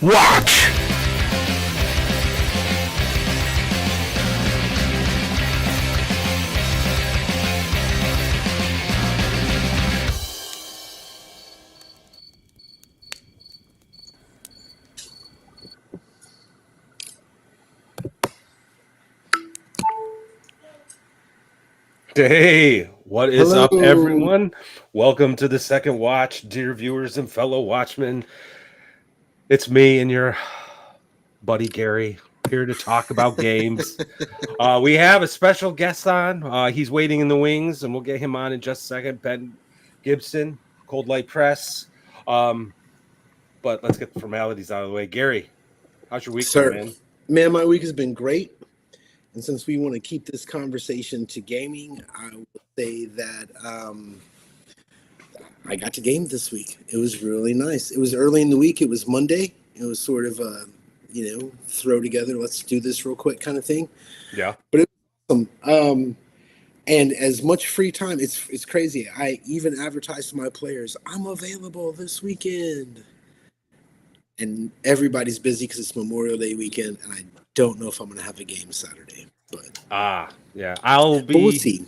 Watch! Hey, what is Hello. up, everyone? Welcome to the second watch, dear viewers and fellow watchmen. It's me and your buddy Gary here to talk about games. We have a special guest on. He's waiting in the wings, and we'll get him on in just a second. Ben Gibson, Coldlight Press. But let's get the formalities out of the way. Gary, how's your week been, man? Man, my week has been great. And since we want to keep this conversation to gaming, I will say that I got to game this week. It was really nice. It was early in the week. It was Monday. It was sort of a, throw together, let's do this real quick kind of thing. Yeah. But it was awesome. And as much free time, it's crazy. I even advertised to my players, I'm available this weekend. And everybody's busy because it's Memorial Day weekend, and I don't know if I'm going to have a game Saturday. But yeah, we'll see.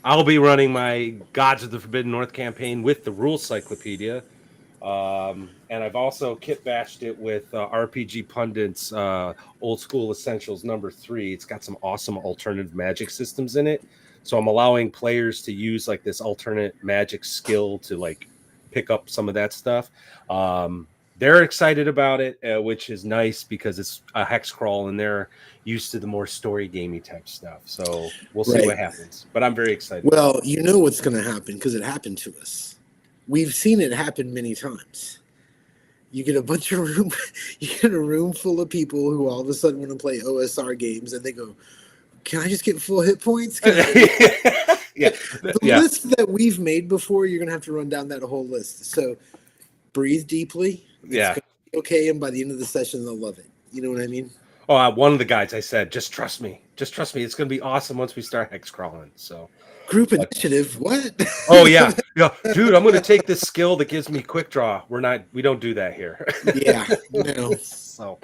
I'll be running my Gods of the Forbidden North campaign with the Rules Cyclopedia, and I've also kit bashed it with RPG Pundit's Old School Essentials #3. It's got some awesome alternative magic systems in it, so I'm allowing players to use like this alternate magic skill to like pick up some of that stuff. They're excited about it, which is nice because it's a hex crawl and they're used to the more story gamey type stuff. So we'll see what happens. But I'm very excited. Well, you know what's going to happen because it happened to us. We've seen it happen many times. You get a room full of people who all of a sudden want to play OSR games, and they go, "Can I just get full hit points?" The list that we've made before, you're going to have to run down that whole list. So breathe deeply. Yeah. It's gonna be okay, and by the end of the session, they'll love it. You know what I mean? Oh, one of the guys I said, just trust me. Just trust me. It's going to be awesome once we start hex crawling. So, group initiative. What? Oh yeah, dude. I'm going to take this skill that gives me quick draw. We don't do that here. Yeah, no. So,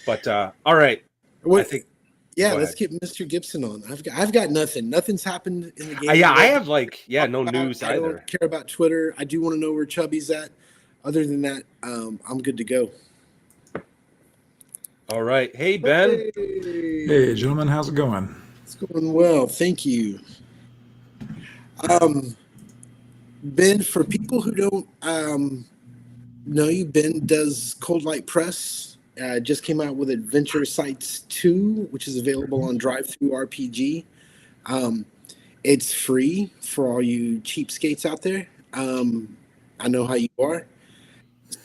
but all right. I think. Yeah, let's get Mr. Gibson on. I've got nothing. Nothing's happened in the game. Yeah, I have no news either. I don't care about Twitter. I do want to know where Chubby's at. Other than that, I'm good to go. All right. Hey, Ben. Hey, gentlemen. How's it going? It's going well. Thank you. Ben, for people who don't know you, Ben does Coldlight Press. Just came out with Adventure Sites 2, which is available on DriveThru RPG. It's free for all you cheapskates out there. I know how you are.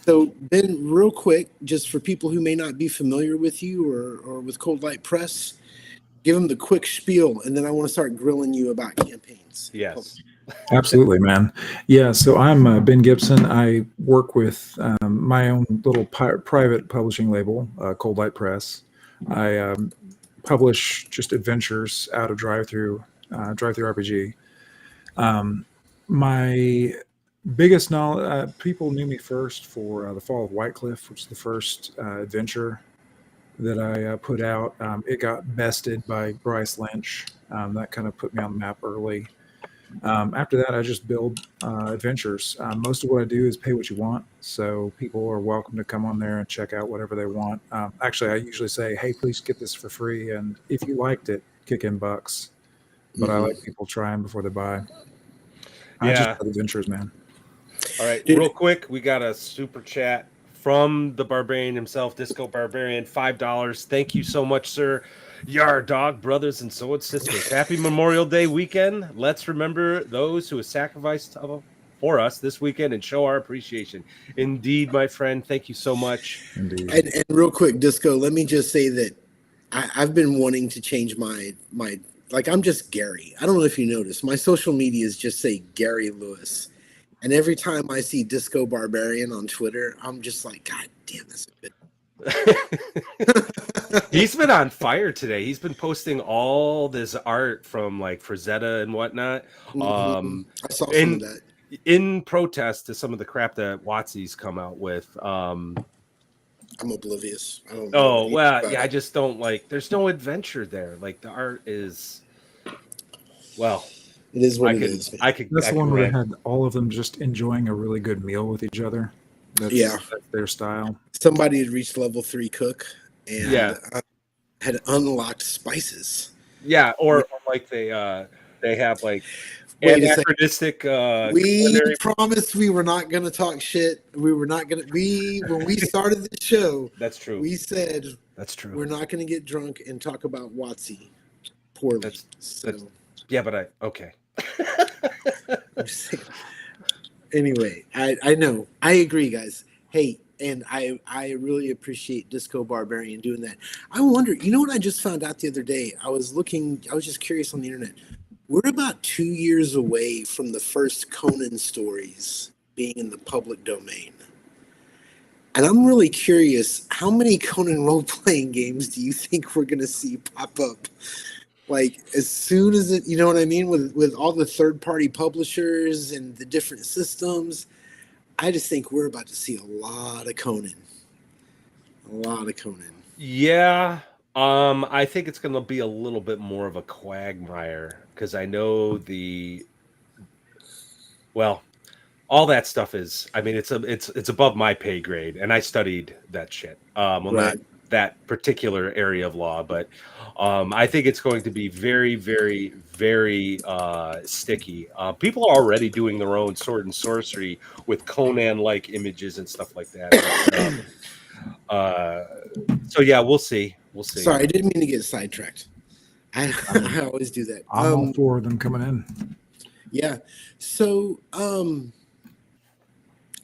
So, Ben, real quick, just for people who may not be familiar with you or with Coldlight Press, give them the quick spiel, and then I want to start grilling you about campaigns. Yes. Absolutely, man. Yeah, so I'm Ben Gibson. I work with my own little private publishing label, Coldlight Press. I publish just adventures out of DriveThru RPG. My biggest knowledge, people knew me first for The Fall of Whitecliff, which is the first adventure that I put out. It got bested by Bryce Lynch. That kind of put me on the map early. After that, I just build adventures. Most of what I do is pay what you want, so people are welcome to come on there and check out whatever they want. Actually, I usually say, hey, please get this for free, and if you liked it, kick in bucks. But I like people trying before they buy. I just build adventures, man. All right, real quick, we got a super chat from the Barbarian himself, Disco Barbarian, $5. Thank you so much, sir. Yar dog, brothers and sword sisters. Happy Memorial Day weekend. Let's remember those who have sacrificed for us this weekend and show our appreciation. Indeed, my friend. Thank you so much. Indeed. And real quick, Disco, let me just say that I've been wanting to change my like, I'm just Gary. I don't know if you noticed. My social medias just say Gary Lewis. And every time I see Disco Barbarian on Twitter, I'm just like, God damn, that's a good. He's been on fire today. He's been posting all this art from like Frazetta and whatnot. I saw some of that. In protest to some of the crap that WotC's come out with. I'm oblivious. I don't know Oh anything well, about yeah. I it. just don't like. There's no adventure there. Like the art is. Well, It is what I it can. is, man. I could. That's I the can one where they rant. had all of them just enjoying a really good meal with each other. Yeah. That's their style. Somebody had reached level 3 cook and Yeah. had unlocked spices. Yeah. We, Or like they have like wait a second. anachronistic We culinary. promised we were not going to talk shit. We were not going to. When we started the show, That's true. we said That's true. we're not going to get drunk and talk about Watsy poorly. That's yeah, but okay. I'm just saying. Anyway, I know. I agree, guys. Hey, and I really appreciate Disco Barbarian doing that. I wonder, you know what I just found out the other day? I was just curious on the internet. We're about 2 years away from the first Conan stories being in the public domain. And I'm really curious, how many Conan role-playing games do you think we're going to see pop up? Like, as soon as it, you know what I mean? With all the third-party publishers and the different systems, I just think we're about to see a lot of Conan. A lot of Conan. Yeah. I think it's going to be a little bit more of a quagmire because I know well, all that stuff is. I mean, it's above my pay grade, and I studied that shit. Well, not Right. that particular area of law, but I think it's going to be very, very, very sticky. People are already doing their own sword and sorcery with Conan-like images and stuff like that. So yeah, we'll see. We'll see. Sorry, I didn't mean to get sidetracked. I always do that. I'm all for them coming in. Yeah. So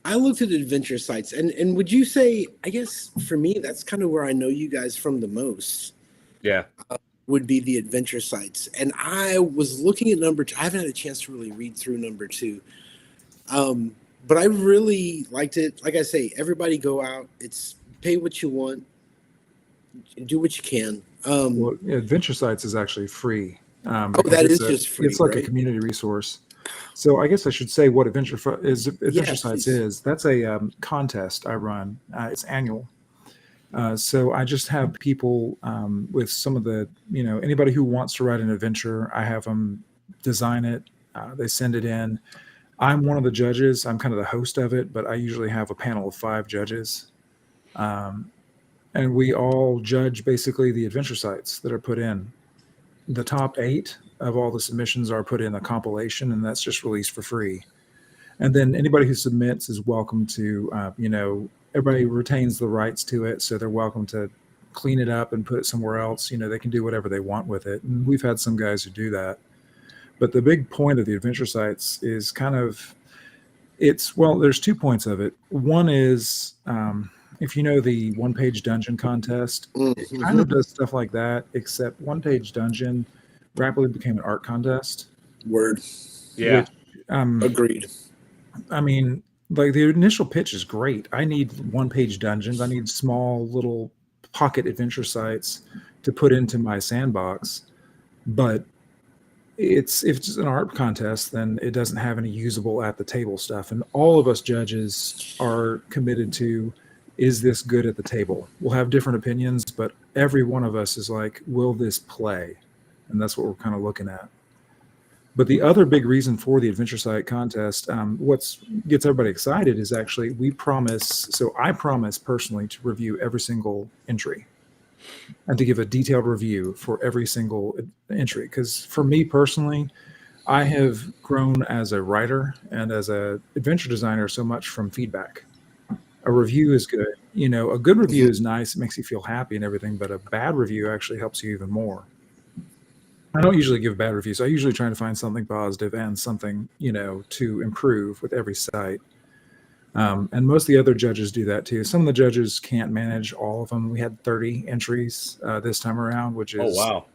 I looked at adventure sites, and would you say, I guess for me, that's kind of where I know you guys from the most, Yeah. would be the adventure sites. And I was looking at number two. I haven't had a chance to really read through number two. But I really liked it. Like I say, everybody go out. It's pay what you want, do what you can. Well, Adventure Sites is actually free. That because is just free, It's like a right? community resource. So I guess I should say what Adventure Yeah, Sites please. is. That's a contest I run. It's annual. So I just have people with some of the, anybody who wants to write an adventure, I have them design it. They send it in. I'm one of the judges. I'm kind of the host of it, but I usually have a panel of 5 judges. And we all judge basically the adventure sites that are put in. The top 8 of all the submissions are put in a compilation, and that's just released for free. And then anybody who submits is welcome to, everybody retains the rights to it, so they're welcome to clean it up and put it somewhere else. They can do whatever they want with it. And we've had some guys who do that. But the big point of the adventure sites is there's 2 points of it. One is, if you know the one-page dungeon contest, it kind of does stuff like that, except one-page dungeon rapidly became an art contest. Word. Yeah. Agreed. I mean, like the initial pitch is great. I need one-page dungeons. I need small little pocket adventure sites to put into my sandbox. But if it's an art contest, then it doesn't have any usable at the table stuff. And all of us judges are committed to, is this good at the table? We'll have different opinions, but every one of us is like, will this play? And that's what we're kind of looking at. But the other big reason for the Adventure Site contest, what gets everybody excited is actually I promise personally to review every single entry and to give a detailed review for every single entry. Because for me personally, I have grown as a writer and as an adventure designer so much from feedback. A review is good. A good review is nice. It makes you feel happy and everything, but a bad review actually helps you even more. I don't usually give bad reviews. I usually try to find something positive and something, to improve with every site. And most of the other judges do that too. Some of the judges can't manage all of them. We had 30 entries this time around, which is, wow,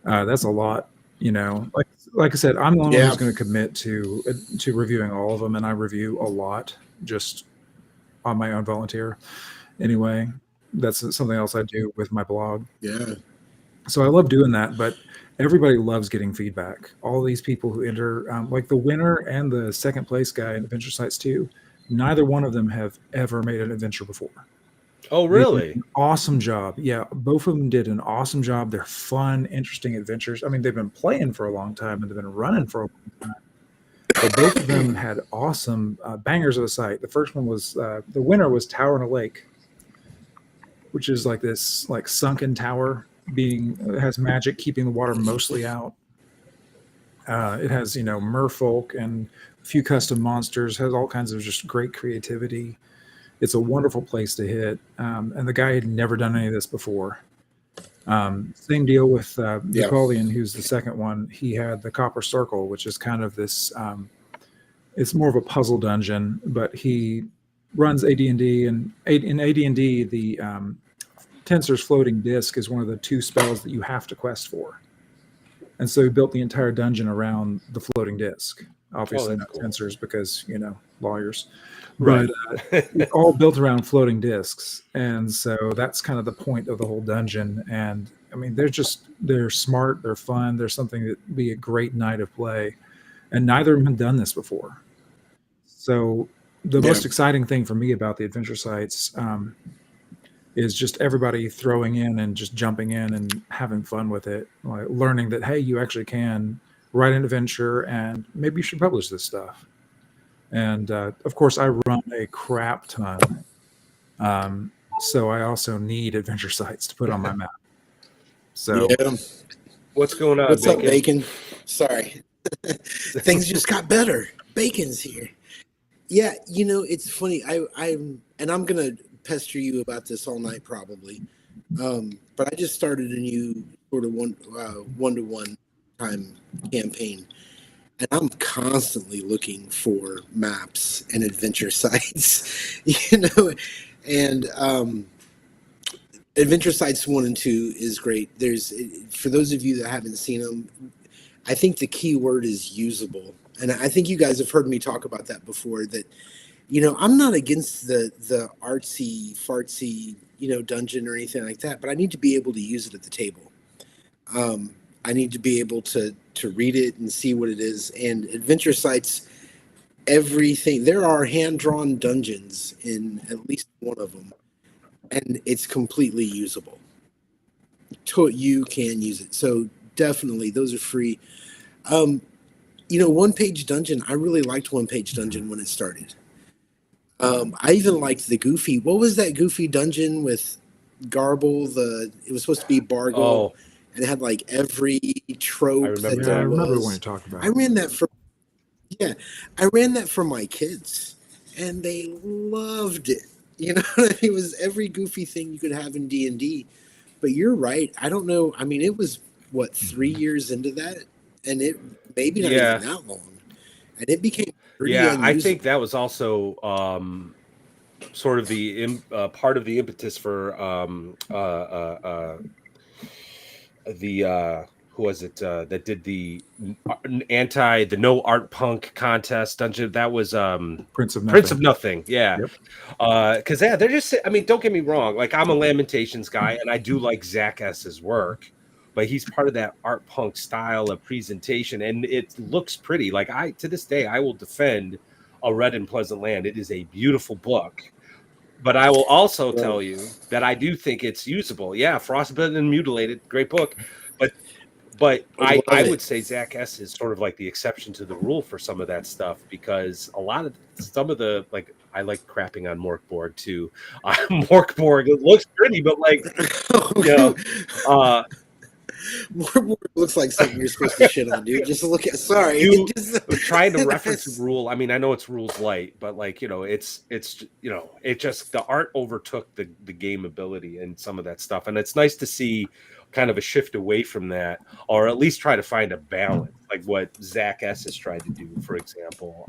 that's a lot. Like I said, I'm the only one who's going to commit to reviewing all of them, and I review a lot just on my own volunteer. Anyway, that's something else I do with my blog. Yeah. So I love doing that, but everybody loves getting feedback. All these people who enter, like the winner and the second place guy in Adventure Sites 2, neither one of them have ever made an adventure before. Oh, They did really? an awesome job. Yeah, both of them did an awesome job. They're fun, interesting adventures. I mean, they've been playing for a long time and they've been running for a long time. But both of them had awesome bangers of a site. The first one was the winner was Tower in a Lake, which is like this like sunken tower being it has magic keeping the water mostly out. It has merfolk and a few custom monsters. Has all kinds of just great creativity. It's a wonderful place to hit. And the guy had never done any of this before. Same deal with Yeah. Napoleon, who's the second one. He had the Copper Circle, which is kind of this. It's more of a puzzle dungeon, but he runs AD&D, and in AD&D, the Tensor's Floating Disc is one of the 2 spells that you have to quest for. And so he built the entire dungeon around the floating disc. Obviously not cool. Tensors because, lawyers. Right. But it's all built around floating discs. And so that's kind of the point of the whole dungeon. And I mean, they're smart, they're fun, they're something that would be a great night of play. And neither of them have done this before. So the most exciting thing for me about the adventure sites is just everybody throwing in and just jumping in and having fun with it, like learning that, hey, you actually can write an adventure and maybe you should publish this stuff. And of course, I run a crap ton. So I also need adventure sites to put on my map. So what's going on? What's up, Bacon? Sorry. Things just got better. Bacon's here. Yeah, it's funny. I'm gonna pester you about this all night probably. But I just started a new sort of one-to-one time campaign, and I'm constantly looking for maps and adventure sites, and Adventure Sites 1 and 2 is great. For those of you that haven't seen them, I think the key word is usable. And I think you guys have heard me talk about that before, that, I'm not against the artsy, fartsy, dungeon or anything like that, but I need to be able to use it at the table. I need to be able to read it and see what it is. And Adventure Sites, everything, there are hand-drawn dungeons in at least one of them, and it's completely usable. You can use it. So definitely, those are free. One Page Dungeon, I really liked One Page Dungeon when it started. I even liked the goofy, what was that goofy dungeon with Garble? It was supposed to be Bargle, and it had like every trope that there was. I remember when you talked about it. I ran that for my kids, and they loved it. It was every goofy thing you could have in D&D. But you're right. I don't know. I mean, it was, 3 years into that? And it maybe not even that long. And it became pretty unusable. I think that was also sort of the part of the impetus for who was it that did the no art punk contest dungeon? That was Prince of Nothing. Yeah. Because they're just, I mean, don't get me wrong, like I'm a Lamentations guy and I do like Zach S's work, but he's part of that art punk style of presentation and it looks pretty. Like to this day, I will defend A Red and Pleasant Land. It is a beautiful book. But I will also tell you that I do think it's usable. Yeah, Frostbitten and Mutilated, great book. But I would say Zach S is sort of like the exception to the rule for some of that stuff, because some of the, like, I like crapping on Morkborg too. Morkborg, it looks pretty, but Morkborg looks like something you're supposed to shit on, dude. Just look at. Sorry, trying to reference a rule. I mean, I know it's rules light, but it's it just, the art overtook the game ability and some of that stuff, and it's nice to see kind of a shift away from that, or at least try to find a balance, like what Zach S has tried to do, for example.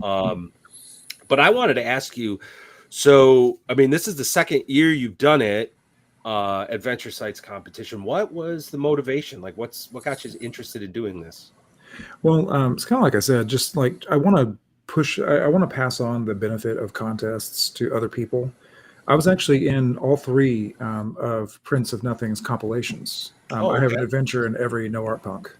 But I wanted to ask you, so I mean, this is the second year you've done it, Adventure Sites competition. What was the motivation? Like, what got you interested in doing this? Well, it's kind of like I said, just like I want to pass on the benefit of contests to other people. I was actually in all 3 of Prince of Nothing's compilations. I have an adventure in every No Art Punk,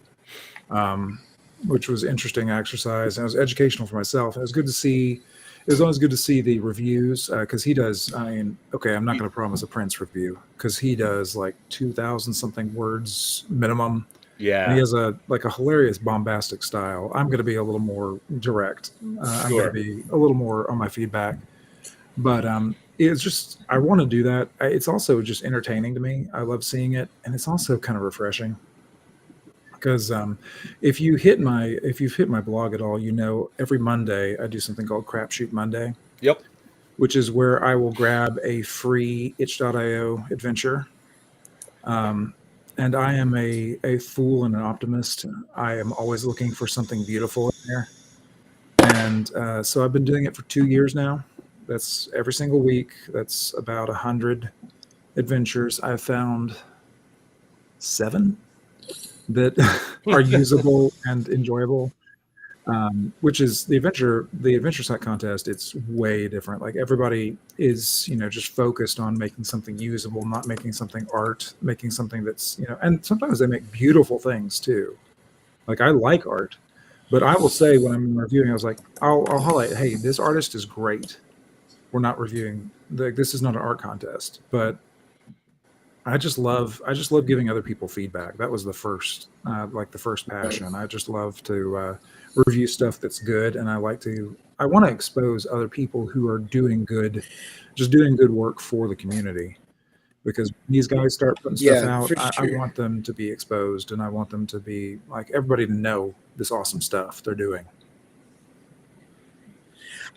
which was interesting exercise, and it was educational for myself. And it was good to see it was always good to see the reviews because he does. I mean, okay, I'm not going to promise a Prince review because he does like 2,000 something words minimum. And he Yeah, has a hilarious bombastic style. I'm going to be a little more direct. I'm going to sure. be a little more on my feedback. But it's just I want to do that. It's also just entertaining to me. I love seeing it, and it's also kind of refreshing because if you've hit my blog at all, you know every Monday I do something called Crapshoot Monday, Yep. which is where I will grab a free itch.io adventure. Um, and I am a fool and an optimist. I am always looking for something beautiful in there. And so I've been doing it for 2 years now. That's every single week. That's about 100 adventures. I've found 7 that are usable and enjoyable. Which is the adventure site contest. It's way different. Like everybody is, just focused on making something usable, not making something art, making something that's, and sometimes they make beautiful things too. Like I like art, but I will say when I'm reviewing, I was like, I'll highlight, hey, this artist is great. We're not reviewing this is not an art contest, but I just love giving other people feedback. That was the first passion. I just love to review stuff that's good, and I want to expose other people who are doing good work for the community. Because when these guys start putting stuff Yeah, out, for I sure. want them to be exposed, and I want them to be like everybody to know this awesome stuff they're doing.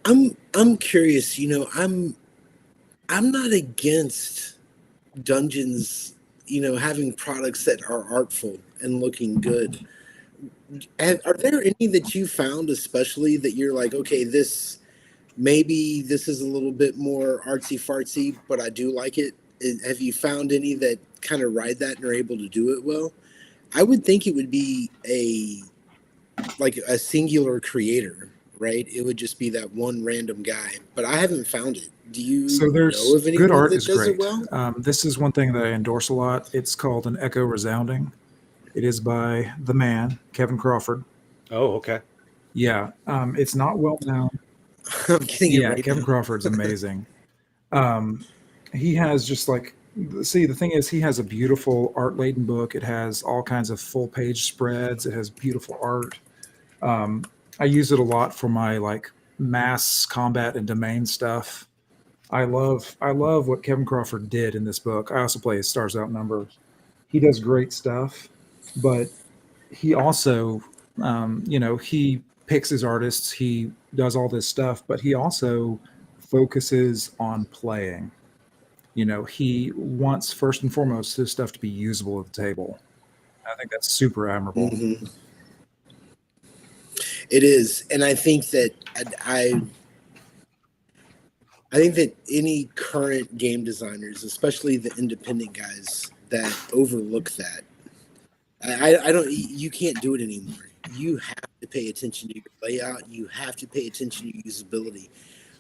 I'm curious. I'm not against dungeons. Having products that are artful and looking good. And are there any that you found, especially that you're like, okay, maybe this is a little bit more artsy fartsy, but I do like it. Have you found any that kind of ride that and are able to do it well? I would think it would be a singular creator, right? It would just be that one random guy, but I haven't found it. Do you So know there's of good anyone art that is does it great. well? This is one thing that I endorse a lot. It's called an Echo Resounding. It is by the man Kevin Crawford. Oh, okay. Yeah, it's not well known. I'm getting it Yeah, right Kevin now. Crawford's amazing. Um, he has just like the thing is he has a beautiful art laden book. It has all kinds of full page spreads. It has beautiful art. Um, I use it a lot for my like mass combat and domain stuff. I love what Kevin Crawford did in this book. I also play his Stars Outnumbered. He does great stuff, but he also, he picks his artists. He does all this stuff, but he also focuses on playing. He wants first and foremost his stuff to be usable at the table. I think that's super admirable. Hmm. It is, and I think that I I think that any current game designers, especially the independent guys, that overlook that. I don't. You can't do it anymore. You have to pay attention to your layout. You have to pay attention to your usability.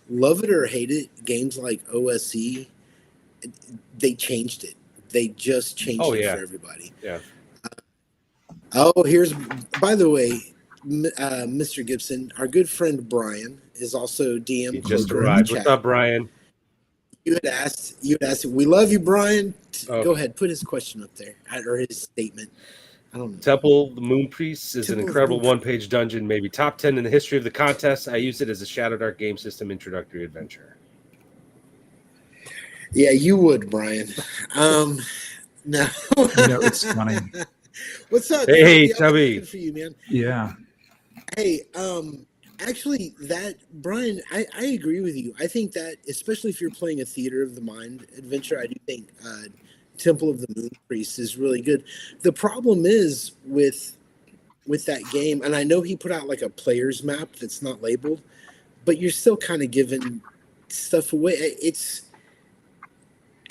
Love it or hate it, games like OSE, they changed it. They just changed Oh it yeah, for everybody. yeah. Oh, by the way, Mr. Gibson, our good friend Brian is also He DM just Cloaker in the arrived. What's chat. up, Brian? You had asked, we love you, Brian. Oh, Go ahead, put his question up there, or his statement. I don't know. Temple the Moon Priest is an Temple of the incredible Moon. one-page dungeon, maybe top 10 in the history of the contest. I use it as a Shadowdark game system introductory adventure. Yeah, you would, Brian. No. It's funny. What's up, Hey, Chubby? Chubby. Good for you, man. Yeah. Hey, actually, that Brian, I agree with you. I think that, especially if you're playing a Theater of the Mind adventure, I do think Temple of the Moon Priest is really good. The problem is with that game, and I know he put out like a player's map that's not labeled, but you're still kind of giving stuff away.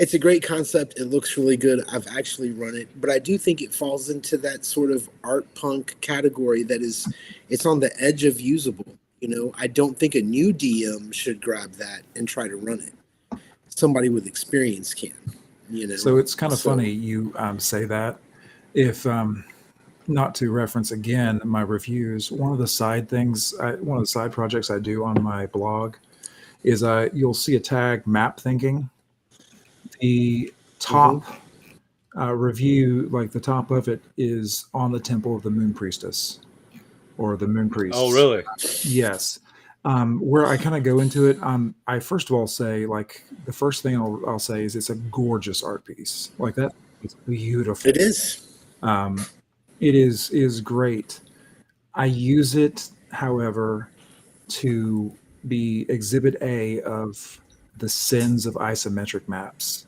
It's a great concept. It looks really good. I've actually run it, but I do think it falls into that sort of art punk category that it's on the edge of usable. I don't think a new DM should grab that and try to run it. Somebody with experience can. So it's kind of So funny you say that. If not to reference again my reviews, one of the side projects I do on my blog is you'll see a tag map thinking. The Mm-hmm. top review, like the top of it, is on the Temple of the Moon Priestess or the Moon Oh, Priests. really? Yes. Where I kind of go into it, I first of all say, like, the first thing I'll say is it's a gorgeous art piece. Like, that is beautiful. It is. It is great. I use it, however, to be exhibit A of the sins of isometric maps.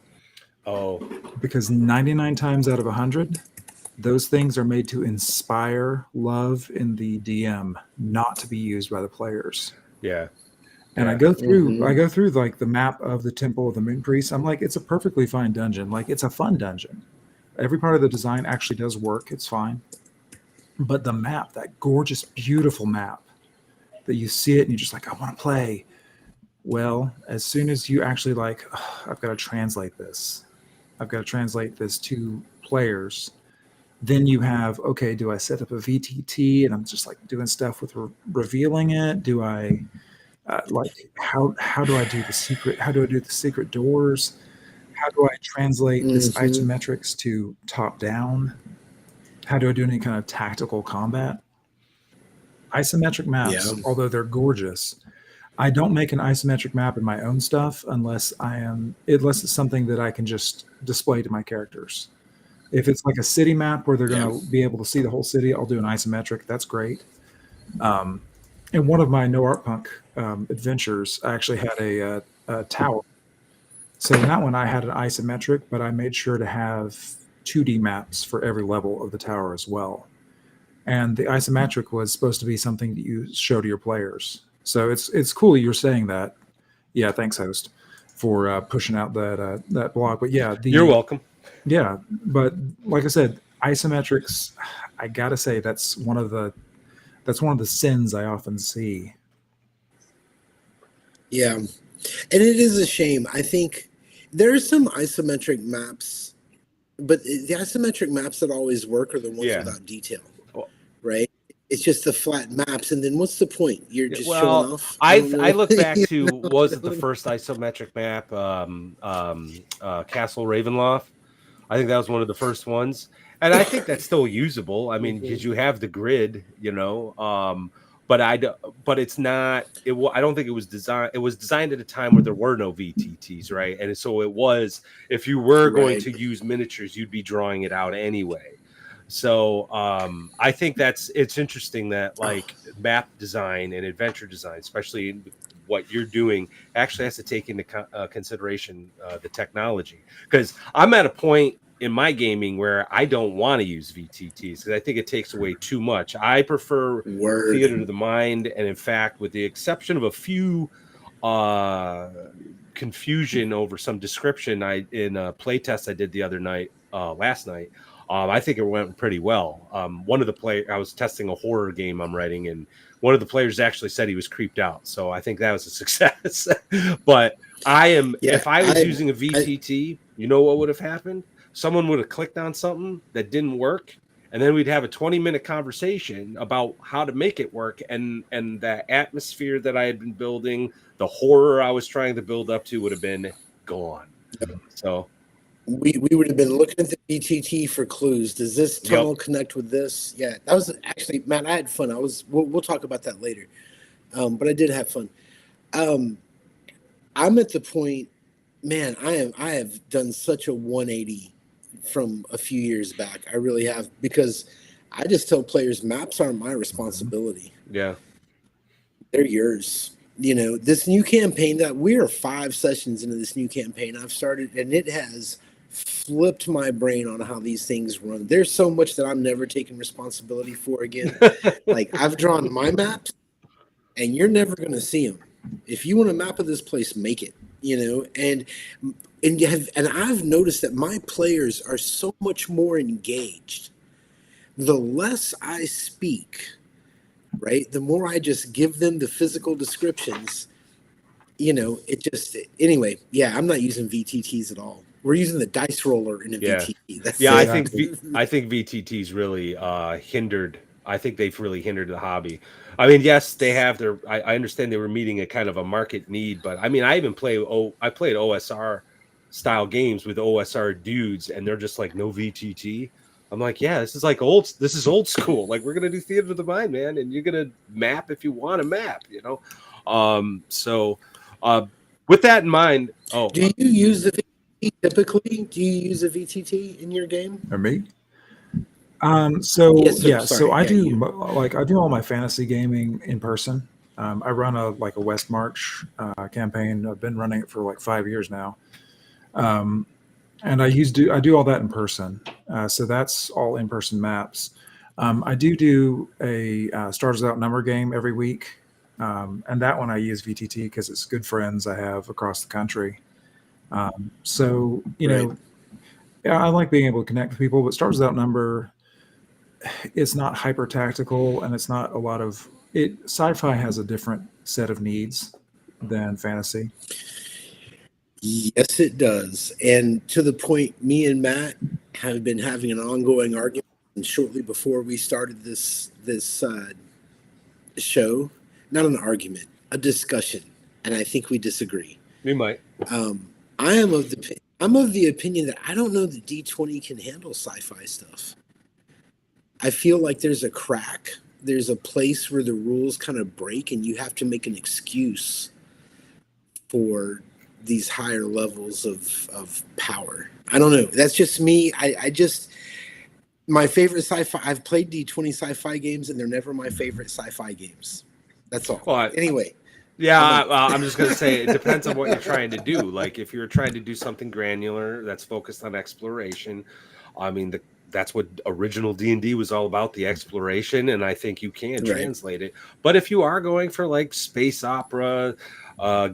Oh, Because 99 times out of 100, those things are made to inspire love in the DM, not to be used by the players. yeah. And Yeah. I go through like the map of the Temple of the Moon Priest. I'm like, it's a perfectly fine dungeon. Like, it's a fun dungeon. Every part of the design actually does work. It's fine. But the map, that gorgeous, beautiful map that you see it and you're just like, I want to play. Well, as soon as you actually like, I've got to translate this. I've got to translate this to players. Then you have, okay, do I set up a VTT and I'm just like doing stuff with revealing it? Do I like how do I do the secret? How do I do the secret doors? How do I translate this Mm-hmm. isometrics to top down? How do I do any kind of tactical combat? Isometric Yeah. maps, although they're gorgeous, I don't make an isometric map in my own stuff unless it's something that I can just display to my characters. If it's like a city map where they're Yeah. going to be able to see the whole city, I'll do an isometric. That's great. In one of my No Art Punk adventures, I actually had a tower. So in that one, I had an isometric, but I made sure to have 2D maps for every level of the tower as well. And the isometric was supposed to be something that you show to your players. So it's cool you're saying that. Yeah, thanks, host, for pushing out that blog. But yeah, You're welcome. but like I said, isometrics. I gotta say that's one of the sins I often see. Yeah. And it is a shame. I think there are some isometric maps, but the isometric maps that always work are the ones Yeah. without detail, Well- right? It's just the flat maps, and then what's the point? You're just showing Well, off. I don't know. look back You to know, was it the first isometric map, Castle Ravenloft? I think that was one of the first ones, and I think that's still usable. I mean, because you have the grid, but it's not. I don't think it was designed. It was designed at a time where there were no VTTs, right? And so it was. If you were going Right. to use miniatures, you'd be drawing it out anyway. So I think it's interesting that like map design and adventure design, especially what you're doing, actually has to take into consideration the technology. Because I'm at a point in my gaming where I don't want to use VTTs because I think it takes away too much. I prefer Word. theater of the mind, and in fact, with the exception of a few confusion over some description in a playtest I did the other night, last night. I think it went pretty well. One of the I was testing a horror game I'm writing, and one of the players actually said he was creeped out. So I think that was a success. But if I was using a VTT, you know what would have happened? Someone would have clicked on something that didn't work, and then we'd have a 20-minute conversation about how to make it work, and the atmosphere that I had been building, the horror I was trying to build up to would have been gone. So we would have been looking at the VTT for clues. Does this tunnel connect with this? Yeah, that was actually, man, I had fun. We'll talk about that later. But I did have fun. I'm at the point, man, I have done such a 180 from a few years back. I really have, because I just tell players maps aren't my responsibility. Yeah. They're yours. This new campaign that we are 5 sessions into this new campaign I've started, and it has flipped my brain on how these things run. There's so much that I'm never taking responsibility for again. Like, I've drawn my maps, and you're never going to see them. If you want a map of this place, make it. And I've noticed that my players are so much more engaged. The less I speak, right, the more I just give them the physical descriptions. Anyway, yeah, I'm not using VTTs at all. We're using the dice roller in a VTT. That's I think VTTs really hindered. I think they've really hindered the hobby. I mean, yes, they have their. I understand they were meeting a kind of a market need, but I mean, I even play. I played OSR style games with OSR dudes, and they're just like no VTT. I'm like, yeah, this is like old. This is old school. Like we're gonna do theater of the mind, man, and you're gonna map if you want to map. You know, so with that in mind, Do you use the VTT typically? Do you use a VTT in your game? Or me? So Yes, sir. yeah, Sorry. so I Yeah, do you. like I do all my fantasy gaming in person. I run a West March campaign. I've been running it for like 5 years now, and I do all that in person. So that's all in person maps. I do a Stars Without Number game every week, and that one I use VTT because it's good friends I have across the country. So you Right. know, yeah, I like being able to connect with people, but Stars Without Number, it's not hyper tactical, and it's not a lot of it. Sci-fi has a different set of needs than fantasy. Yes, it does. And to the point, me and Matt have been having an ongoing argument. And shortly before we started this show, not an argument, a discussion, and I think we disagree. we might. I'm of the opinion that I don't know that D20 can handle sci-fi stuff. I feel like there's a crack. There's a place where the rules kind of break, and you have to make an excuse for these higher levels of power. I don't know. That's just me. I just my favorite sci-fi. I've played D20 sci-fi games, and they're never my favorite sci-fi games. That's all. Well, Anyway, yeah, I'm just gonna say it depends on what you're trying to do. Like if you're trying to do something granular that's focused on exploration, I mean that's what original D&D was all about, the exploration, and I think you can Right. translate it. But if you are going for like space opera,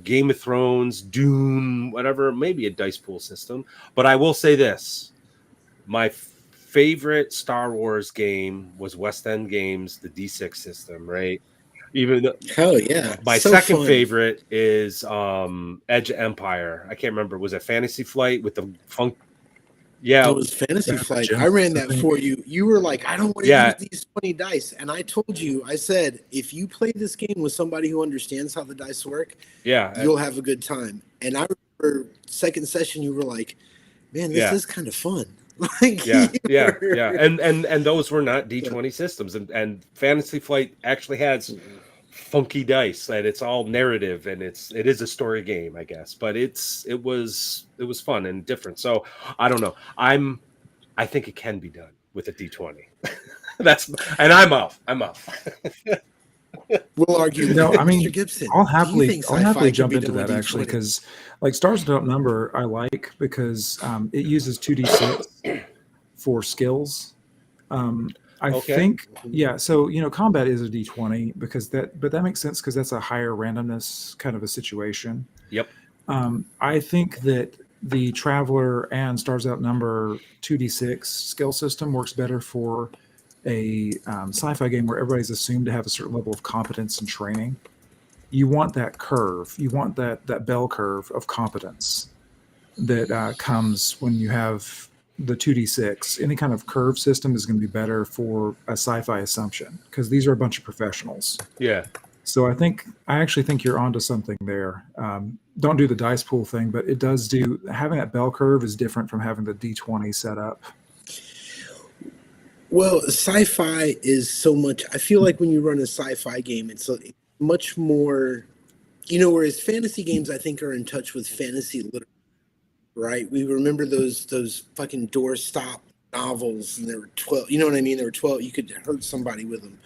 Game of Thrones, Dune, whatever, maybe a dice pool system. But I will say this: my favorite Star Wars game was West End Games, the D6 system, right? Even though hell yeah. my So second fun. favorite is Edge of Empire. I can't remember. Was it Fantasy Flight with the funk? Yeah, It was Fantasy Yeah, Flight. Jim, I ran I that think. for you. You were like, I don't want to Yeah. use these 20 dice. And I told you, I said, if you play this game with somebody who understands how the dice work, yeah, you'll have a good time. And I remember second session, you were like, man, this Yeah. is kind of fun. Like, yeah, you yeah, were- yeah. And those were not D20 systems. And Fantasy Flight actually has funky dice, and it's all narrative, and it is a story game, I guess. But it was fun and different. So I don't know. I think it can be done with a D20. And I'm off. We'll argue. No, I mean, Mr. Gibson, I'll do you happily think I'll sci-fi happily can jump be into done with that actually, D20? because like Stars Without Number I like because it uses 2d6 for skills. I Okay. think so combat is a d20 but that makes sense because that's a higher randomness kind of a situation. Yep. I think that the Traveler and Stars Outnumber 2d6 skill system works better for a sci-fi game where everybody's assumed to have a certain level of competence and training. You want that curve. You want that bell curve of competence that comes when you have the 2d6. Any kind of curve system is going to be better for a sci-fi assumption because these are a bunch of professionals. Yeah. So I actually think you're onto something there. Don't do the dice pool thing, but it does do having that bell curve is different from having the D20 set up. Well, sci-fi is so much. I feel like when you run a sci-fi game, it's much more. Whereas fantasy games, I think, are in touch with fantasy literature, right? We remember those fucking doorstop novels, and there were 12. You know what I mean? There were 12. You could hurt somebody with them.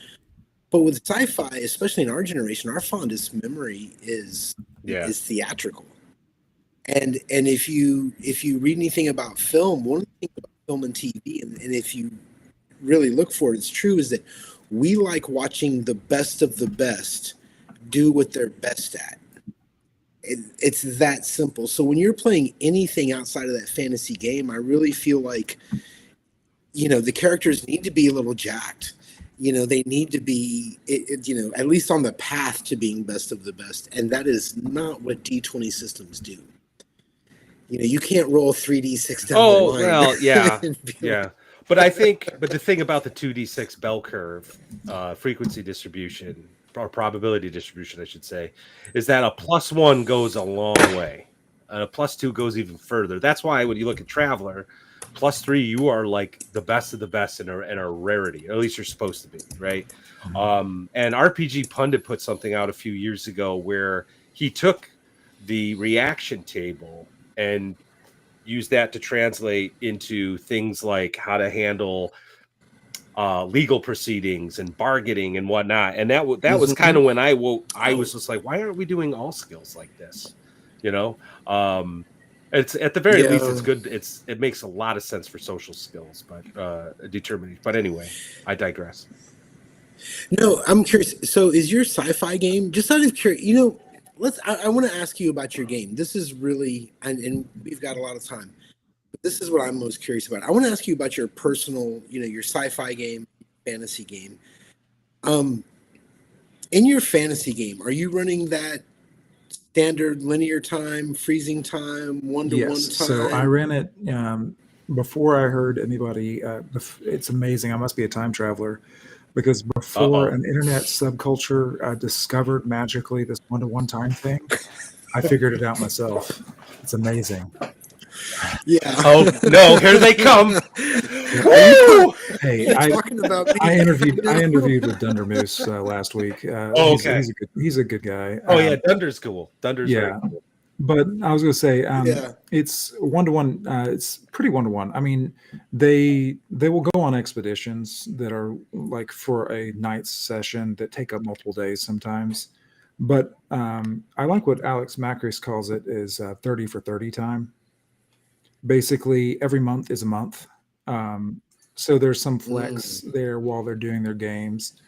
But with sci-fi, especially in our generation, our fondest memory is theatrical. And if you read anything about film, one of the things about film and TV, and if you really look for it, it's true, is that we like watching the best of the best do what they're best at. It's that simple. So when you're playing anything outside of that fantasy game, I really feel like, the characters need to be a little jacked. They need to be, at least on the path to being best of the best. And that is not what D20 systems do. You can't roll 3D6 down the line. Well, yeah, yeah. But the thing about the 2d6 bell curve frequency distribution or probability distribution, I should say, is that a +1 goes a long way, and a +2 goes even further. That's why when you look at Traveler, +3, you are like the best of the best and a rarity. At least you're supposed to be, right? And RPG Pundit put something out a few years ago where he took the reaction table and used that to translate into things like how to handle legal proceedings and bargaining and whatnot. And that was kind of when I was just like, why aren't we doing all skills like this? You know, it's at the very least, it's good. It makes a lot of sense for social skills, but determining. But anyway, I digress. No, I'm curious. So, is your sci-fi game just out of curiosity? You know, I want to ask you about your game. This is really, and we've got a lot of time. But this is what I'm most curious about. I want to ask you about your personal, you know, your sci-fi game, fantasy game. In your fantasy game, are you running that standard linear time, freezing time, one-to-one time? So I ran it before I heard anybody. It's amazing. I must be a time traveler because before an internet subculture discovered magically this one-to-one time thing, I figured it out myself. It's amazing. Yeah. Oh no! Here they come. Hey, I interviewed with Dunder Moose last week. Okay. He's a good guy. Oh yeah, Dunder's cool. Dunder's very cool. But I was going to say, it's one-to-one. It's pretty one-to-one. I mean, they will go on expeditions that are like for a night session that take up multiple days sometimes. But I like what Alex Macris calls it is 30 for 30 time. Basically, every month is a month. So there's some flex there while they're doing their games.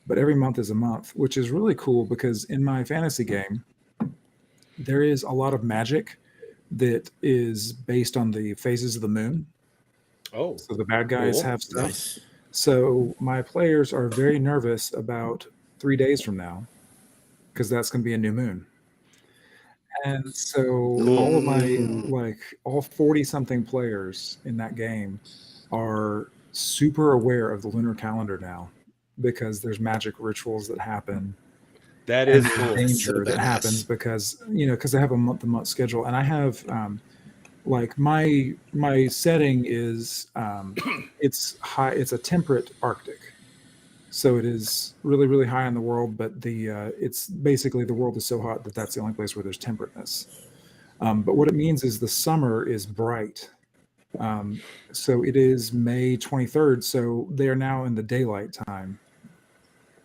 But every month is a month, which is really cool because in my fantasy game, there is a lot of magic that is based on the phases of the moon. Oh, so the bad guys have stuff. Nice. So my players are very nervous about 3 days from now because that's going to be a new moon. And so all of my, all 40 something players in that game are super aware of the lunar calendar now because there's magic rituals that happen. That is cool. Danger that happens because they have a month-to-month schedule, and I have like my setting is it's high. It's a temperate Arctic, so it is really really high in the world. But it's basically the world is so hot that that's the only place where there's temperateness. But what it means is the summer is bright. So it is May 23rd. So they are now in the daylight time,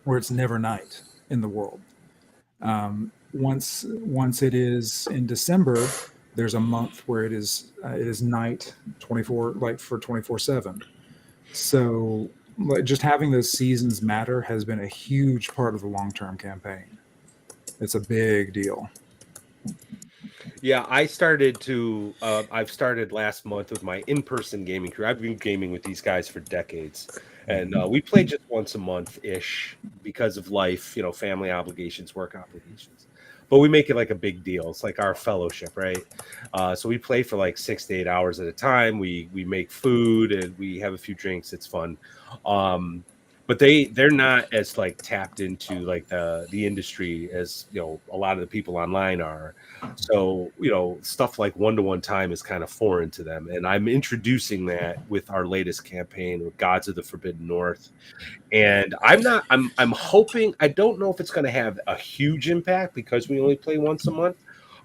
where it's never night in the world. Once it is in December, there's a month where it is night 24 like for 24/7. So like just having those seasons matter has been a huge part of the long-term campaign. It's a big deal. Yeah, I've started last month with my in-person gaming crew. I've been gaming with these guys for decades. And we play just once a month-ish because of life, family obligations, work obligations. But we make it like a big deal. It's like our fellowship, right? So we play for like 6 to 8 hours at a time. We make food and we have a few drinks. It's fun. But they're not as like tapped into like the industry as a lot of the people online are. So stuff like one-to-one time is kind of foreign to them, and I'm introducing that with our latest campaign with Gods of the Forbidden North. And I'm hoping, I don't know if it's going to have a huge impact because we only play once a month,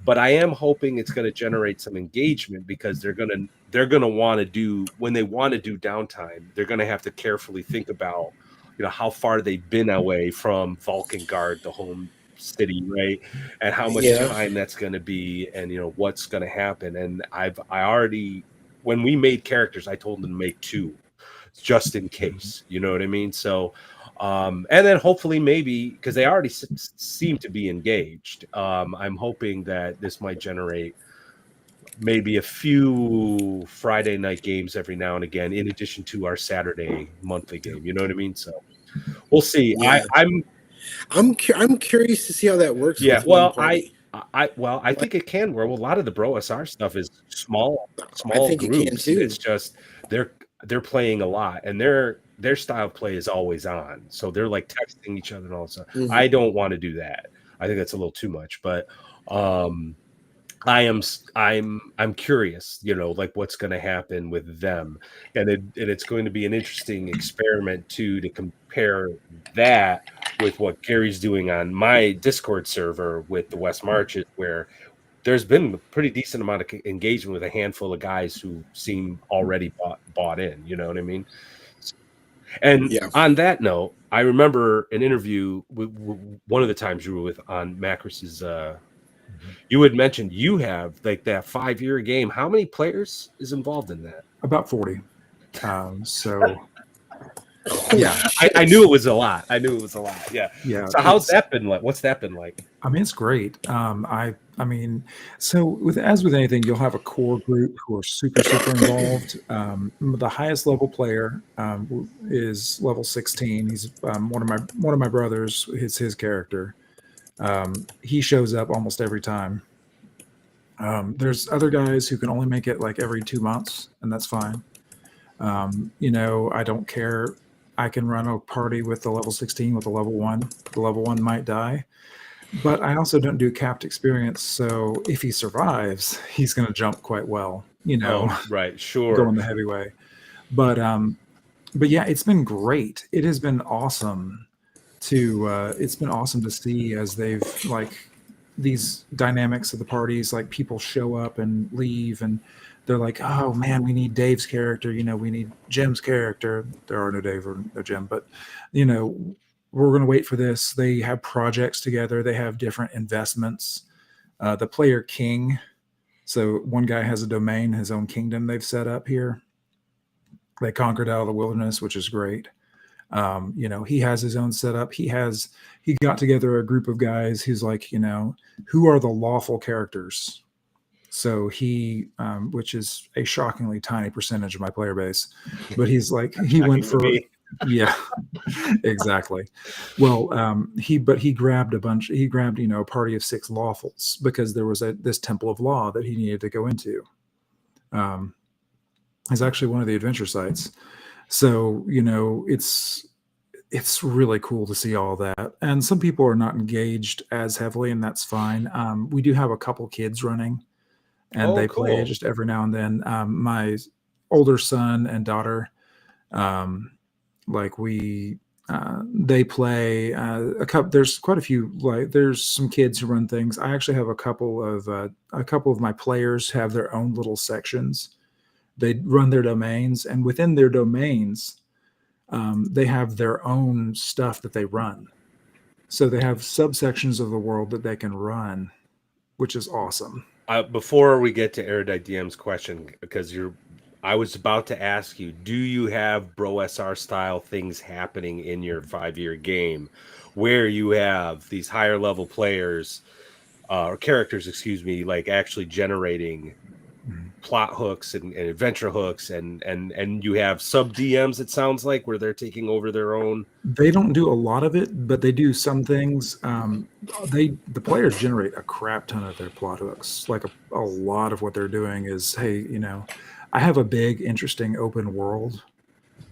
but I am hoping it's going to generate some engagement because they're going to want to do, when they want to do downtime, they're going to have to carefully think about how far they've been away from Vulcangard, the home city, right? And how much time that's going to be, and what's going to happen. And I already, when we made characters, I told them to make 2 just in case, you know what I mean? So and then hopefully maybe, because they already seem to be engaged, I'm hoping that this might generate maybe a few Friday night games every now and again, in addition to our Saturday monthly game. You know what I mean? So we'll see. Yeah. I'm curious to see how that works. Yeah. Well, I think it can work. Well, a lot of the Bro SR stuff is small I think groups. It can too. It's just they're playing a lot, and they're their style of play is always on. So they're like texting each other and all that stuff. Mhm. I don't want to do that. I think that's a little too much, but I'm curious, like what's going to happen with them, and it's going to be an interesting experiment too, to compare that with what Gary's doing on my Discord server with the West Marches, where there's been a pretty decent amount of engagement with a handful of guys who seem already bought in. You know what I mean? And Yeah. on that note, I remember an interview with one of the times you were with on Macris's. You had mentioned you have like that 5-year game. How many players is involved in that? About 40. So Holy yeah, shit. I knew it was a lot. Yeah. yeah. So how's that been like? What's that been like? I mean, it's great. I mean, so with anything, you'll have a core group who are super involved. The highest level player is level 16. He's one of my brothers. It's his character. He shows up almost every time. There's other guys who can only make it like every 2 months, and that's fine. I don't care. I can run a party with the level 16 with a level 1. The level 1 might die. But I also don't do capped experience, so if he survives, he's going to jump quite well, Right, sure. going the heavy way. But yeah, it's been great. It has been awesome to see as they've like these dynamics of the parties, like people show up and leave, and they're like, oh man, we need Dave's character, we need Jim's character. There are no Dave or no Jim, but we're going to wait for this. They have projects together. They have different investments. The player king. So one guy has a domain, his own kingdom they've set up here. They conquered out of the wilderness, which is great. He has his own setup. He got together a group of guys who's like, who are the lawful characters? So he, which is a shockingly tiny percentage of my player base, but he's like, he went for, yeah, exactly. Well, he grabbed a party of 6 lawfuls because there was this temple of law that he needed to go into. It's actually one of the adventure sites. So, it's really cool to see all that. And some people are not engaged as heavily, and that's fine. We do have a couple kids running, and they play cool. just every now and then. My older son and daughter, they play a couple. There's quite a few. Like, there's some kids who run things. I actually have a couple of my players have their own little sections. They run their domains, and within their domains, they have their own stuff that they run. So they have subsections of the world that they can run, which is awesome. Before we get to Erudite DM's question, because I was about to ask you, do you have Bro SR style things happening in your 5-year game where you have these higher level players or characters, excuse me, like actually generating plot hooks and adventure hooks and you have sub DMs, it sounds like, where they're taking over their own? They don't do a lot of it, but they do some things. The players generate a crap ton of their plot hooks. Like a lot of what they're doing is, hey, I have a big, interesting open world.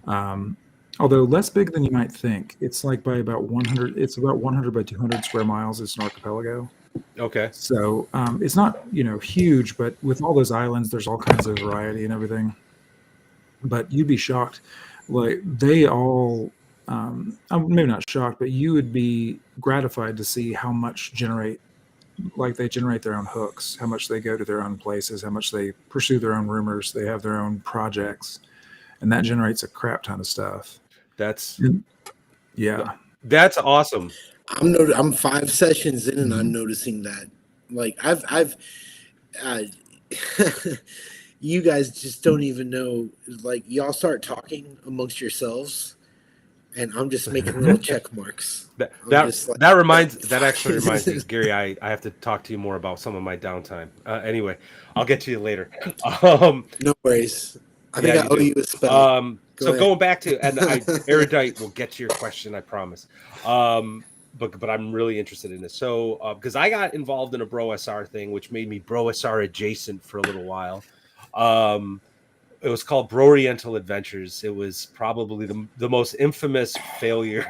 Although less big than you might think. It's like by about 100. It's about 100 by 200 square miles. It's an archipelago. Okay. So it's not, huge, but with all those islands, there's all kinds of variety and everything. But you'd be shocked. Like, they all, maybe not shocked, but you would be gratified to see how much they generate their own hooks, how much they go to their own places, how much they pursue their own rumors. They have their own projects, and that generates a crap ton of stuff. That's awesome. I'm 5 sessions in, and I'm noticing that. Like, I've you guys just don't even know. Like, y'all start talking amongst yourselves, and I'm just making little check marks. That actually reminds me, Gary. I have to talk to you more about some of my downtime. Anyway, I'll get to you later. No worries. I think I owe you a spell. Going back to Erudite, we'll get to your question, I promise. But I'm really interested in this. So because I got involved in a Bro SR thing, which made me Bro SR adjacent for a little while. It was called Broriental Adventures. It was probably the most infamous failure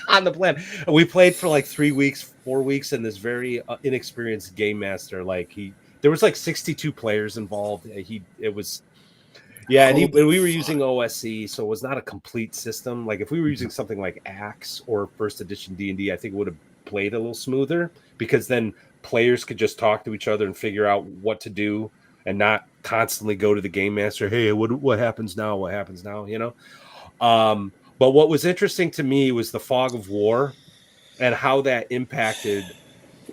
on the planet. We played for like 3 weeks, 4 weeks, and this very inexperienced game master, there was like 62 players involved. It was yeah, and we were using OSC, so it was not a complete system. Like if we were using something like Axe or first edition D&D, I think it would have played a little smoother, because then players could just talk to each other and figure out what to do and not constantly go to the game master. Hey, what happens now? What happens now? But what was interesting to me was the fog of war and how that impacted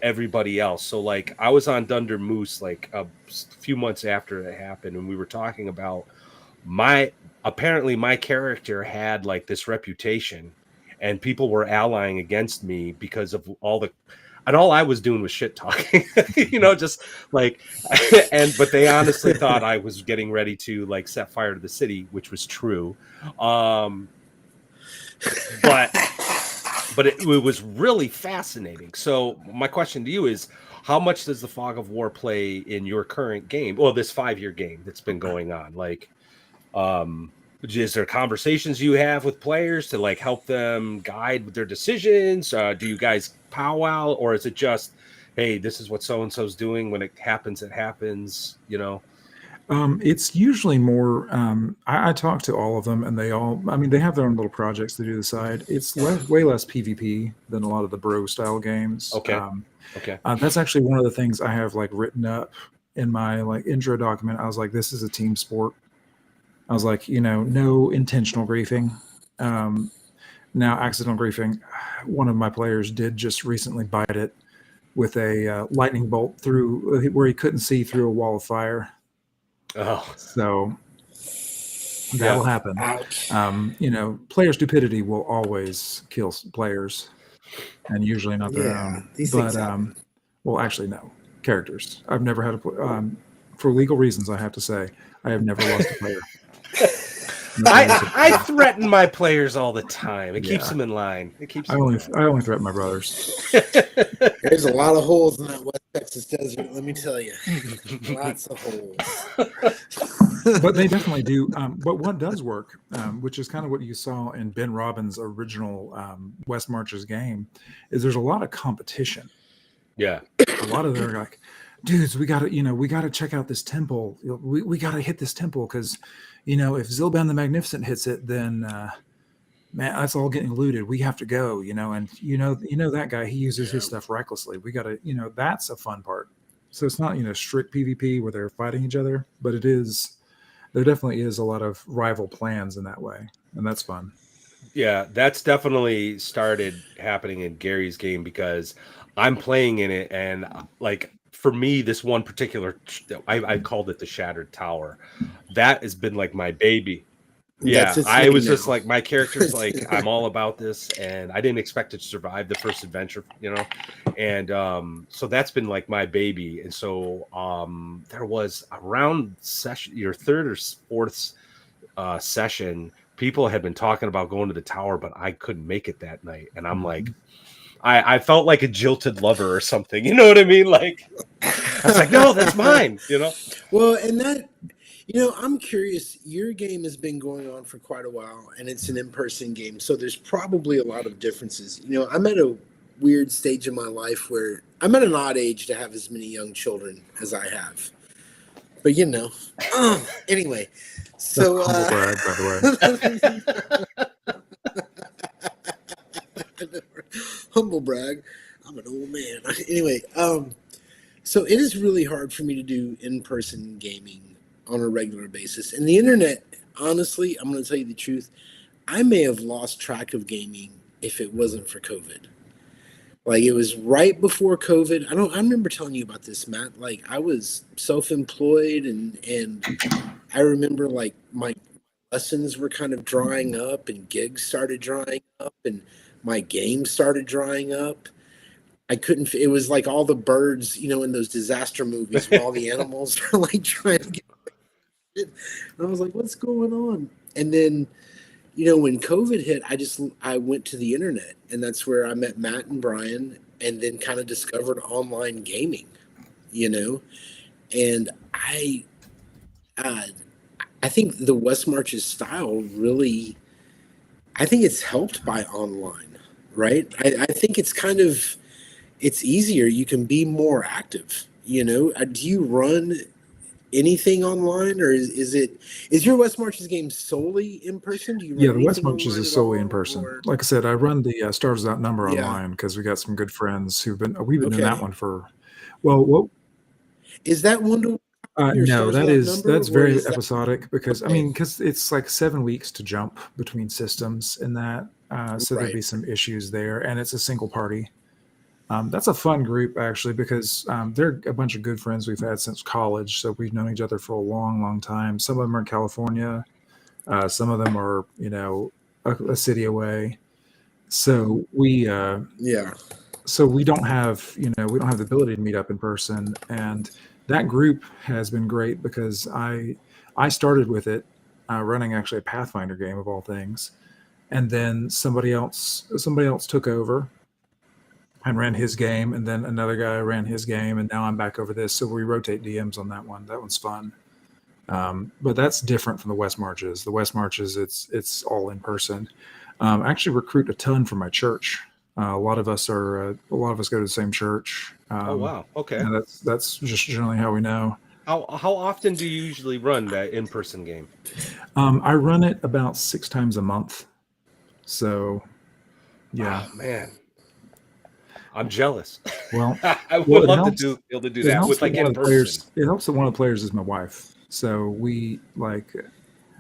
everybody else. So like I was on Dunder Moose like a few months after it happened, and we were talking about apparently my character had like this reputation, and people were allying against me because of all I was doing was shit talking, just like, but they honestly thought I was getting ready to like set fire to the city, which was true. But it was really fascinating. So my question to you is, how much does the fog of war play in your current game? Well, this 5-year game that's been going on, like, is there conversations you have with players to like help them guide with their decisions? Do you guys powwow, or is it just, hey, this is what so-and-so's doing, when it happens, It's usually more, I talk to all of them, and they have their own little projects to do the side. It's way less PvP than a lot of the bro style games. Okay. That's actually one of the things I have like written up in my like intro document. I was like, this is a team sport. I was like, no intentional griefing. Now accidental griefing, one of my players did just recently bite it with a lightning bolt through where he couldn't see through a wall of fire. Oh, so that'll happen. Player stupidity will always kill players, and usually not their own. But well, actually, no, characters. I've never had for legal reasons, I have to say, I have never lost a player. I threaten my players all the time. It keeps them in line. I only threaten my brothers. There's a lot of holes in that West Texas desert, let me tell you. Lots of holes. But they definitely do. But what does work, which is kind of what you saw in Ben Robbins' original West Marches game, is there's a lot of competition. Yeah. A lot of them are like, dudes, we gotta check out this temple. We gotta hit this temple because, if Zilban the Magnificent hits it, then man, that's all getting looted. We have to go, and that guy, he uses his stuff recklessly. We gotta, that's a fun part. So it's not, strict PvP where they're fighting each other, but there definitely is a lot of rival plans in that way, and that's fun. Yeah, that's definitely started happening in Gary's game, because I'm playing in it, and like for me, this one particular, I called it the Shattered Tower. That has been like my baby. Yeah, I was just like, my character's like, I'm all about this, and I didn't expect it to survive the first adventure, and so that's been like my baby. And so there was around your third or fourth session, people had been talking about going to the tower, but I couldn't make it that night, and I'm like, I felt like a jilted lover or something, you know what I mean? Like, I was like, no, that's mine, Well, and that, I'm curious, your game has been going on for quite a while, and it's an in-person game, so there's probably a lot of differences. I'm at a weird stage in my life where I'm at an odd age to have as many young children as I have. But, anyway, so... Humble brag, by the way. Humble brag. I'm an old man. Anyway, so it is really hard for me to do in-person gaming on a regular basis. And the internet, honestly, I'm going to tell you the truth, I may have lost track of gaming if it wasn't for COVID. Like, it was right before COVID. I remember telling you about this, Matt. Like, I was self-employed, and I remember, like, my lessons were kind of drying up, and gigs started drying up, and my game started drying up. I couldn't, it was like all the birds, in those disaster movies where all the animals are like trying to get it. And I was like, what's going on? And then, when COVID hit, I went to the internet, and that's where I met Matt and Brian, and then kind of discovered online gaming, and I think the West Marches style really, I think it's helped by online, right? I think it's kind of, it's easier. You can be more active. Do you run anything online, or is your West Marches game solely in person? Do you run Yeah, the West anything Marches online is at solely in all? person. Or Like I said, I run the Stars Without Number yeah, online because we got some good friends we've been doing that okay. one for, well, Is that one to your no, Stars Without Number, that's or very is that episodic because okay? because it's like 7 weeks to jump between systems and that, so there'll Right. be some issues there, and it's a single party. That's a fun group actually because they're a bunch of good friends we've had since college, so we've known each other for a long, long time. Some of them are in California, some of them are a city away. So Yeah. we don't have we don't have the ability to meet up in person, and that group has been great because I started with it, running actually a Pathfinder game of all things, and then somebody else took over and ran his game, and then another guy ran his game, and now I'm back over this. So we rotate DMs on that one. That one's fun. But that's different from the West Marches. The West Marches, it's all in person. I actually recruit a ton from my church. A lot of us go to the same church. Oh wow. Okay. And that's just generally how we know. How often do you usually run that in-person game? I run it about 6 times a month. So, yeah. Oh man, I'm jealous. Well, I would well, it love helps. to be able to do It that helps with that like one in of the person. players. It helps that one of the players is my wife. So we like.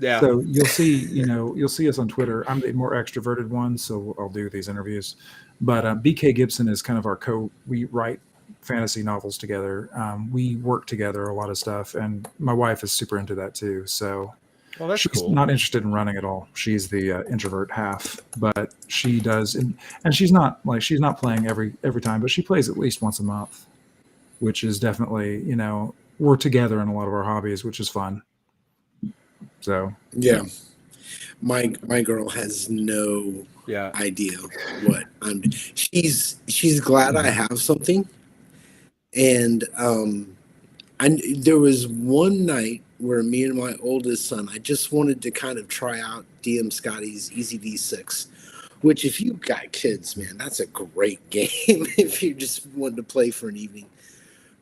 Yeah. So you'll see us on Twitter. I'm the more extroverted one, so I'll do these interviews. But BK Gibson is kind of our we write fantasy novels together. We work together a lot of stuff, and my wife is super into that too. So Well, that's she's cool. not interested in running at all. She's the introvert half, but she does, and she's not playing every time, but she plays at least once a month, which is definitely we're together in a lot of our hobbies, which is fun. So Yeah. My girl has no Yeah. idea what I'm. She's glad I have something, and there was one night where me and my oldest son, I just wanted to kind of try out DM Scotty's Easy V6, which if you got kids, man, that's a great game if you just wanted to play for an evening.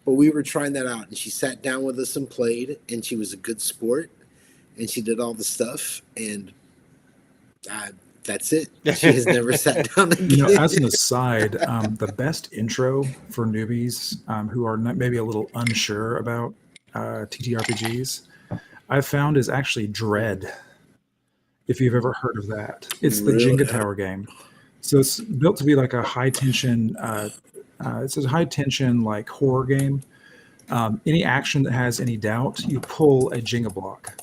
But we were trying that out, and she sat down with us and played, and she was a good sport, and she did all the stuff, and that's it. She has never sat down again. as an aside, the best intro for newbies who are maybe a little unsure about TTRPGs, I've found is actually Dread. If you've ever heard of that, it's the Really? Jenga Tower game. So it's built to be like a high tension. It's a high tension like horror game. Any action that has any doubt, you pull a Jenga block.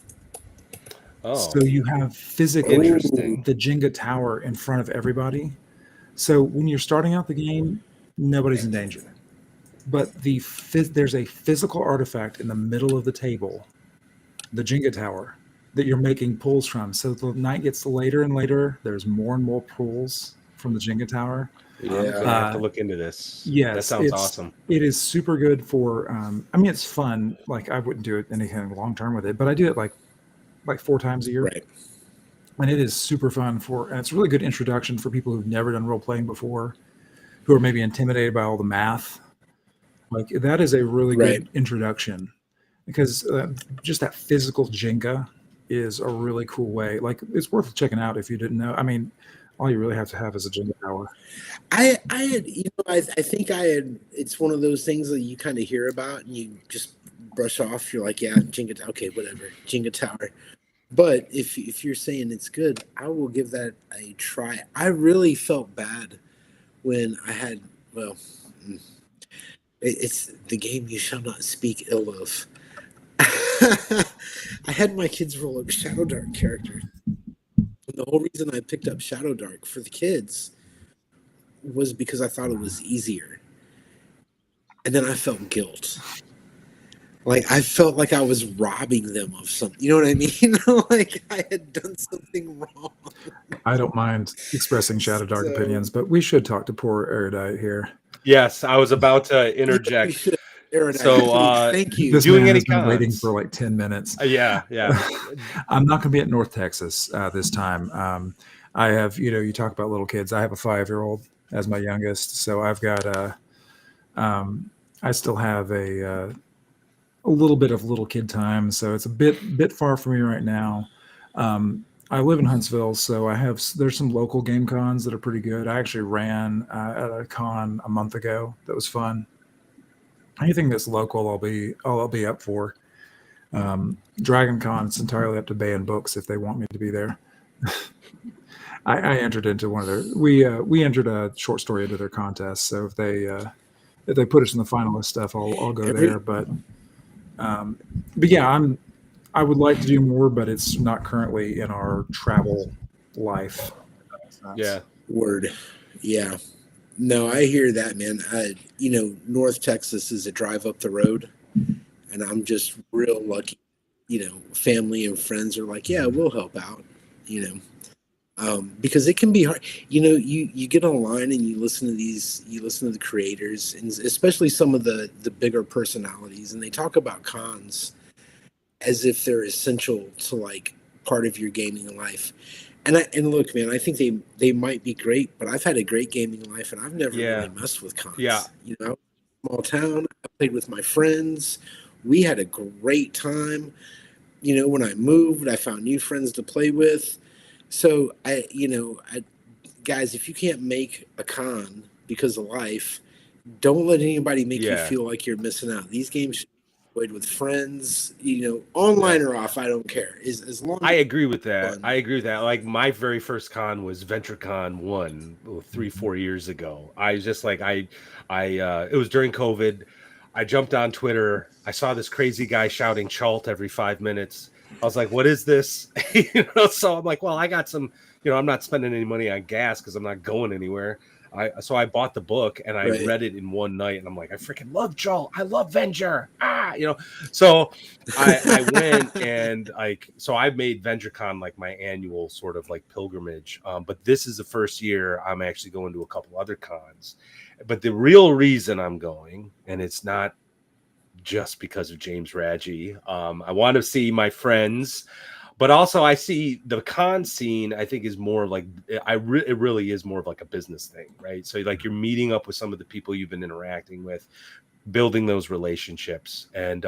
Oh, So you have physically interesting. the Jenga tower in front of everybody. So when you're starting out the game, nobody's in danger. But there's a physical artifact in the middle of the table, the Jenga tower, that you're making pulls from. So the night gets later and later, there's more and more pulls from the Jenga tower. I'm gonna have to look into this. Yes, That sounds awesome. It is super good for. I mean, it's fun. Like I wouldn't do it anything long term with it, but I do it like 4 times a year. Right. And it is super fun and it's a really good introduction for people who've never done role playing before, who are maybe intimidated by all the math. Like that is a really good introduction because just that physical Jenga is a really cool way. Like it's worth checking out if you didn't know. I mean, all you really have to have is a Jenga tower. I think it's one of those things that you kind of hear about and you just brush off. You're like, yeah, Jenga, okay, whatever, Jenga tower. But if you're saying it's good, I will give that a try. I really felt bad when I had, it's the game you shall not speak ill of. I had my kids roll up Shadowdark characters. And the whole reason I picked up Shadowdark for the kids was because I thought it was easier. And then I felt guilt. Like I felt like I was robbing them of something. You know what I mean? Like I had done something wrong. I don't mind expressing Shadowdark opinions, but we should talk to poor Erudite here. Yes, I was about to interject. Erudite. So, Thank you. This doing man any has been waiting cons? for like 10 minutes. Yeah. I'm not going to be at North Texas this time. I have, you talk about little kids. I have a 5-year-old as my youngest, so I've got I still have a little bit of little kid time, so it's a bit far for me right now. I live in Huntsville, so there's some local game cons that are pretty good. I actually ran at a con a month ago that was fun. Anything that's local, I'll be up for. Dragon Con, it's entirely up to Bay and Books if they want me to be there. I entered into one of their we entered a short story into their contest, so if they put us in the finalist stuff, I'll go there. But yeah, I would like to do more, but it's not currently in our travel life. Yeah. Word. Yeah. No, I hear that, man. North Texas is a drive up the road, and I'm just real lucky. Family and friends are like, yeah, we'll help out. Because it can be hard. You get online and you listen to the creators, and especially some of the bigger personalities, and they talk about cons as if they're essential to like part of your gaming life. And look, man, I think they might be great, but I've had a great gaming life, and I've never really messed with cons. Yeah. Small town. I played with my friends. We had a great time. When I moved, I found new friends to play with. So guys, if you can't make a con because of life, don't let anybody make you feel like you're missing out. These games should be played with friends, online or off. I don't care. As long I as agree with that. fun. I agree with that. Like my very first con was VentureCon 1 3-4 years ago. I was just like it was during COVID. I jumped on Twitter. I saw this crazy guy shouting "Chalt" every 5 minutes. I was like, "What is this?" So I'm like, "Well, I got some. I'm not spending any money on gas because I'm not going anywhere." So I bought the book and I read it in one night, and I'm like, I freaking love Chalt. I love Venger. So I went and so I made VentureCon like my annual sort of like pilgrimage. But this is the first year I'm actually going to a couple other cons. But the real reason I'm going, and it's not just because of James Raggi, I want to see my friends. But also, I see the con scene, I think, is more like it really is more of like a business thing, right? So, like, you're meeting up with some of the people you've been interacting with, building those relationships. And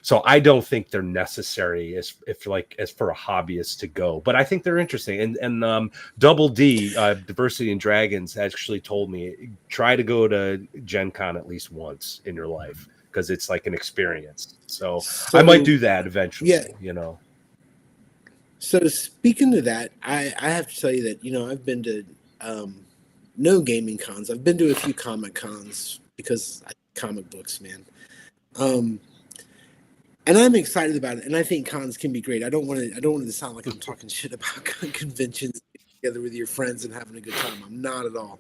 so I don't think they're necessary as for a hobbyist to go. But I think they're interesting. And Double D, Diversity and Dragons, actually told me, try to go to Gen Con at least once in your life because it's like an experience. So I might do that eventually, So speaking to that, I have to tell you that, I've been to no gaming cons. I've been to a few comic cons because comic books, man. And I'm excited about it. And I think cons can be great. I don't want it to sound like I'm talking shit about conventions together with your friends and having a good time. I'm not at all.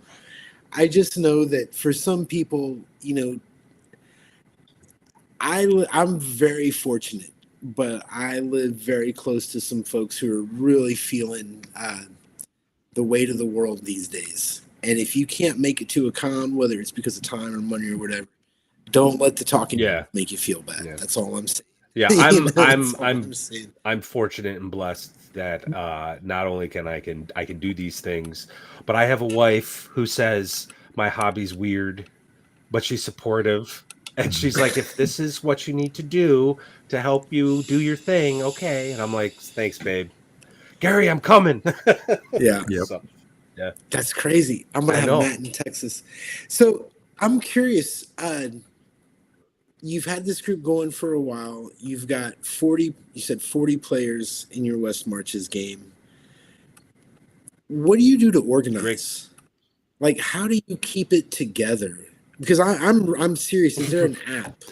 I just know that for some people, I'm very fortunate, but I live very close to some folks who are really feeling the weight of the world these days. And if you can't make it to a con, whether it's because of time or money or whatever, don't let the talking make you feel bad. Yeah. That's all I'm saying. Yeah, I'm fortunate and blessed that not only can I do these things, but I have a wife who says my hobby's weird, but she's supportive. And she's like, if this is what you need to do to help you do your thing, okay. And I'm like, thanks, babe. Gary, I'm coming. Yeah. Yep. So, yeah. That's crazy. I'm going to have Matt in Texas. So I'm curious. You've had this group going for a while. You've got 40 players in your West Marches game. What do you do to organize? Like, how do you keep it together? Because I'm serious. Is there an app?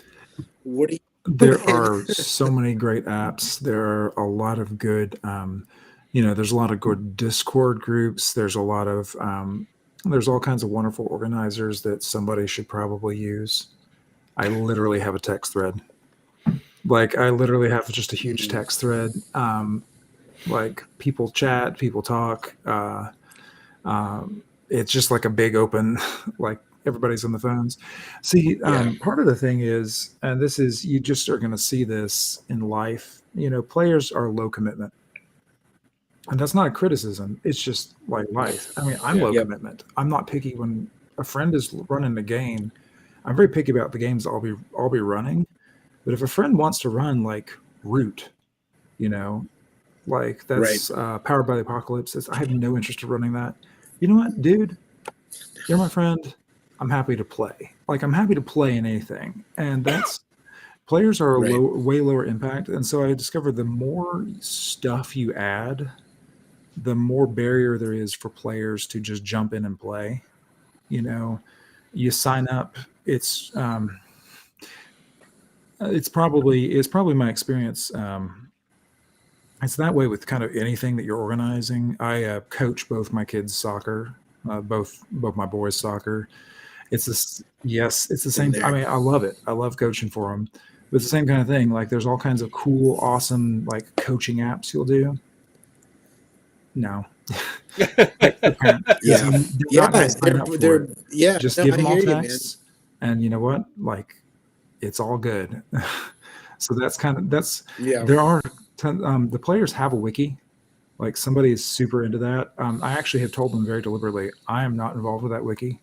What do you? There are so many great apps. There are a lot of good, there's a lot of good Discord groups. There's a lot of, there's all kinds of wonderful organizers that somebody should probably use. I literally have a text thread. Like, I literally have just a huge text thread. Like, people chat, people talk. It's just like a big open, like, everybody's on the phones. See, Yeah. part of the thing is, and this is, you just are going to see this in life. Players are low commitment, and that's not a criticism. It's just like life. I mean, I'm Yeah. low Yep. commitment. I'm not picky when a friend is running the game. I'm very picky about the games I'll be running. But if a friend wants to run like Root, you know, like Right. that's Powered by the Apocalypse, I have no interest in running that. You know what, dude? You're my friend. I'm happy to play. Like I'm happy to play in anything, and that's players are a Right. way lower impact. And so I discovered the more stuff you add, the more barrier there is for players to just jump in and play. You sign up. It's probably my experience. It's that way with kind of anything that you're organizing. I coach both my kids' soccer, both my boys' soccer. It's the Been same. I there. mean, I love it. I love coaching for them. But it's the same kind of thing. Like, there's all kinds of cool, awesome, like coaching apps you'll do. No, text the parent. Yeah. They're Yeah. not going to sign up for They're it. yeah. Just No, give I them all hear you, man. texts, and you know what? Like, it's all good. So Yeah. there are the players have a wiki. Like, somebody is super into that. I actually have told them very deliberately, I am not involved with that wiki.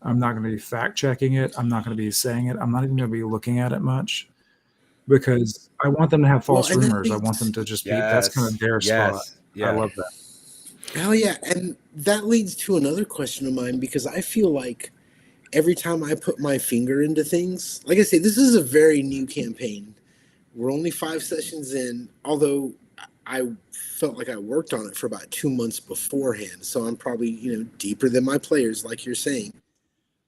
I'm not going to be fact checking it. I'm not going to be saying it. I'm not even going to be looking at it much, because I want them to have Well, false and that rumors. I want them leads. to just be, that's kind of their spot. Yes. I Yeah. love that. Hell yeah, and that leads to another question of mine because I feel like every time I put my finger into things, like I say, this is a very new campaign. We're only 5 sessions in, although I felt like I worked on it for about 2 months beforehand. So I'm probably, deeper than my players, like you're saying.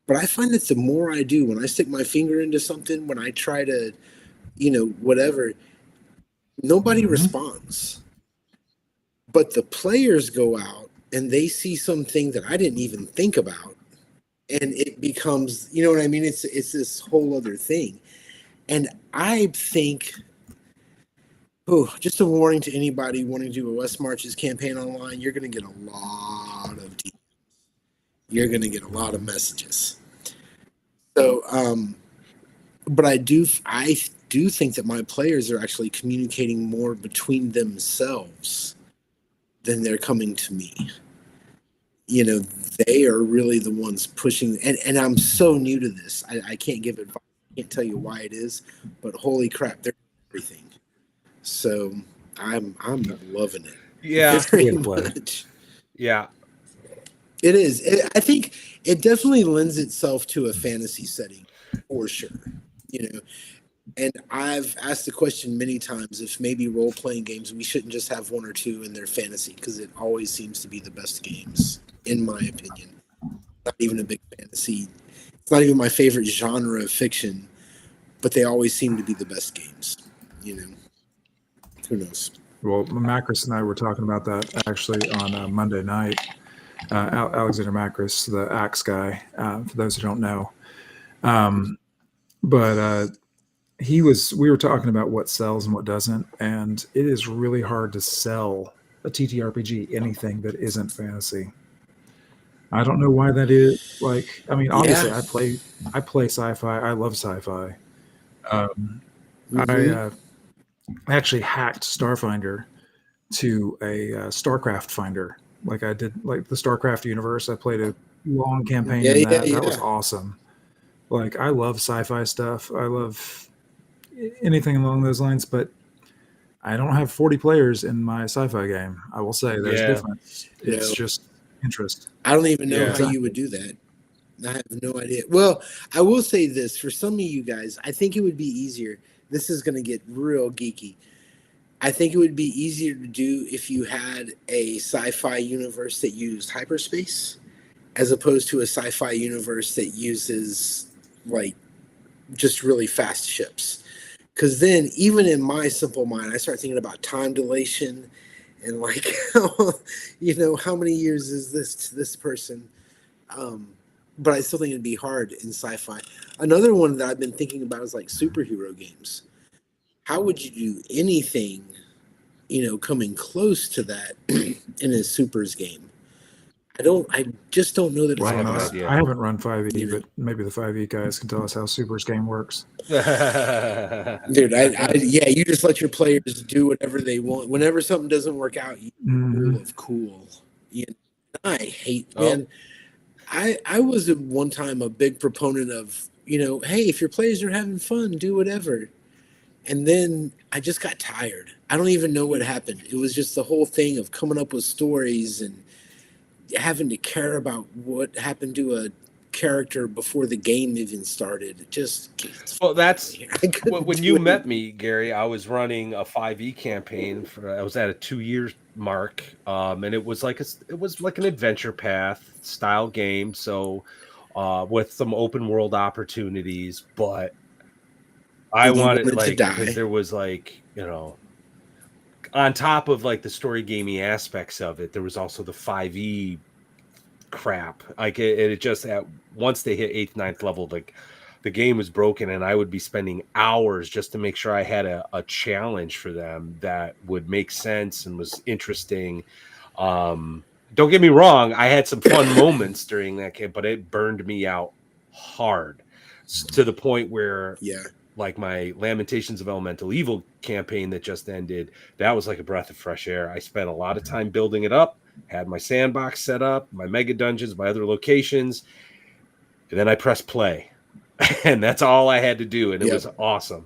But I find that the more I do, when I stick my finger into something, when I try to, whatever, nobody Mhm. responds. But the players go out and they see something that I didn't even think about. And it becomes, you know what I mean? It's this whole other thing. And I think, oh, just a warning to anybody wanting to do a West Marches campaign online, you're going to get a lot of DMs. You're going to get a lot of messages. So, but I do think that my players are actually communicating more between themselves than they're coming to me. They are really the ones pushing, and I'm so new to this. I can't give advice. I can't tell you why it is, but holy crap, they're everything. So I'm loving it. Yeah. It's the way Very to play. much. Yeah. It is. I think it definitely lends itself to a fantasy setting for sure. And I've asked the question many times if maybe role playing games we shouldn't just have one or two in their fantasy because it always seems to be the best games, in my opinion. Not even a big fantasy. It's not even my favorite genre of fiction, but they always seem to be the best games. Who knows? Well, Macris and I were talking about that actually on Monday night. Alexander Macris, the axe guy, for those who don't know. But we were talking about what sells and what doesn't, and it is really hard to sell a TTRPG anything that isn't fantasy. I don't know why that is. Like, I mean, obviously, Yeah. I play sci-fi. I love sci-fi. Mm-hmm. I actually hacked Starfinder to a StarCraft finder. Like, I did, like the StarCraft universe. I played a long campaign in that. That was awesome. Like, I love sci-fi stuff. I love anything along those lines, but I don't have 40 players in my sci-fi game. I will say there's a difference. It's No. just interest. I don't even know Yeah. how you would do that. I have no idea. Well, I will say this for some of you guys, I think it would be easier. This is going to get real geeky. I think it would be easier to do if you had a sci-fi universe that used hyperspace as opposed to a sci-fi universe that uses like just really fast ships. Because then, even in my simple mind, I start thinking about time dilation and like, how many years is this to this person? But I still think it'd be hard in sci-fi. Another one that I've been thinking about is like superhero games. How would you do anything, coming close to that in a supers game? I just don't know that it's I have an possible. idea. I haven't run 5e, You know. but maybe the 5e guys can tell us how Super's game works. Dude, yeah, you just let your players do whatever they want. Whenever something doesn't work out, you Mhm. rule of cool. You know, I hate, Oh. man. I was at one time a big proponent of, hey, if your players are having fun, do whatever. And then I just got tired. I don't even know what happened. It was just the whole thing of coming up with stories and having to care about what happened to a character before the game even started. It just Well, that's I couldn't when do you it. met me, Gary. I was running a 5e campaign. I was at a 2-year mark, and it was like an adventure path style game. So, with some open world opportunities, but I And you wanted wanted to because die. there was on top of like the story gamey aspects of it, there was also the 5e crap. Like it just at once they hit 8th, 9th level, like the game was broken, and I would be spending hours just to make sure I had a challenge for them that would make sense and was interesting. Don't get me wrong, I had some fun moments during that game, but it burned me out hard to the point where Yeah. like my Lamentations of Elemental Evil campaign that just ended, that was like a breath of fresh air. I spent a lot of time building it up, had my sandbox set up, my mega dungeons, my other locations, and then I pressed play. And that's all I had to do, and it Yep. was awesome.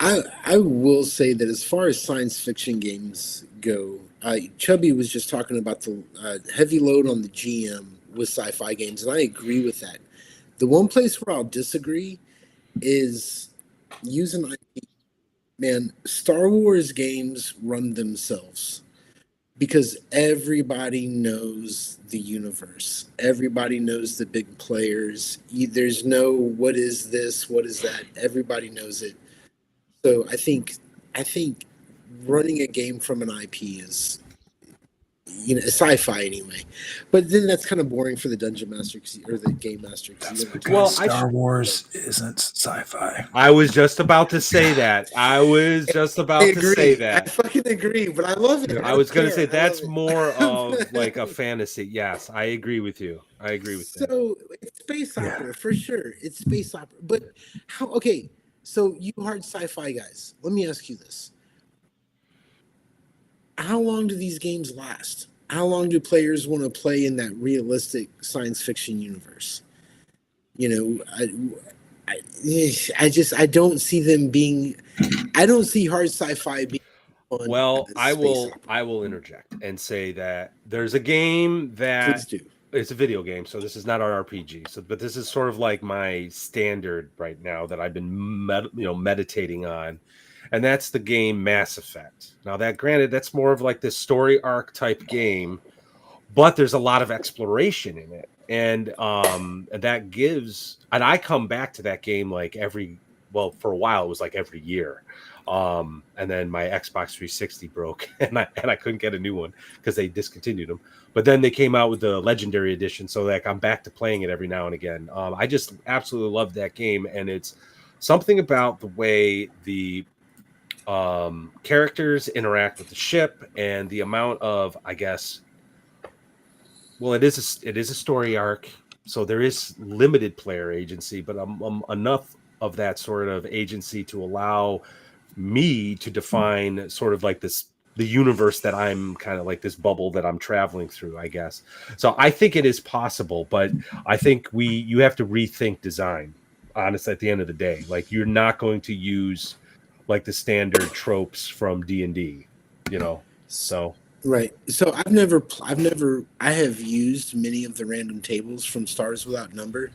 I will say that as far as science fiction games go, Chubby was just talking about the heavy load on the GM with sci-fi games, and I agree with that. The one place where I'll disagree is using IP. Man, Star Wars games run themselves because everybody knows the universe. Everybody knows the big players. There's no what is this, what is that. Everybody knows it. So I think running a game from an IP is sci-fi anyway. But then that's kind of boring for the dungeon master or the game master. That's because Well, Star Wars isn't sci-fi. I was just about to say that. I was just about I to agree. say I that. fucking agree, but I love it. I was going to say I that's love it. more of like a fantasy. Yes, I agree with you. I agree with that. So it's space Yeah. opera for sure. It's space opera, but how? Okay, so you hard sci-fi guys, let me ask you this: how long do these games last? How long do players want to play in that realistic science fiction universe? I don't see them being. I don't see hard sci-fi being fun. Well, as I space will opera. interject and say that there's a game Please that do. it's a video game, so this is not our RPG. So, but this is sort of like my standard right now that I've been meditating on, and that's the game Mass Effect. Now, that granted, that's more of like this story arc type game, but there's a lot of exploration in it, and that gives. And I come back to that game like for a while it was like every year. And then my Xbox 360 broke and I couldn't get a new one because they discontinued them. But then they came out with the Legendary Edition, so like I'm back to playing it every now and again. I just absolutely love that game, and it's something about the way the characters interact with the ship and the amount of, I guess, well, it is a story arc, so there is limited player agency, but enough of that sort of agency to allow me to define sort of like the universe that I'm kind of like this bubble that I'm traveling through, I guess. So I think it is possible, but I think you have to rethink design. Honestly, at the end of the day, like you're not going to use like the standard tropes from D&D, So Right. So I have used many of the random tables from Stars Without Number,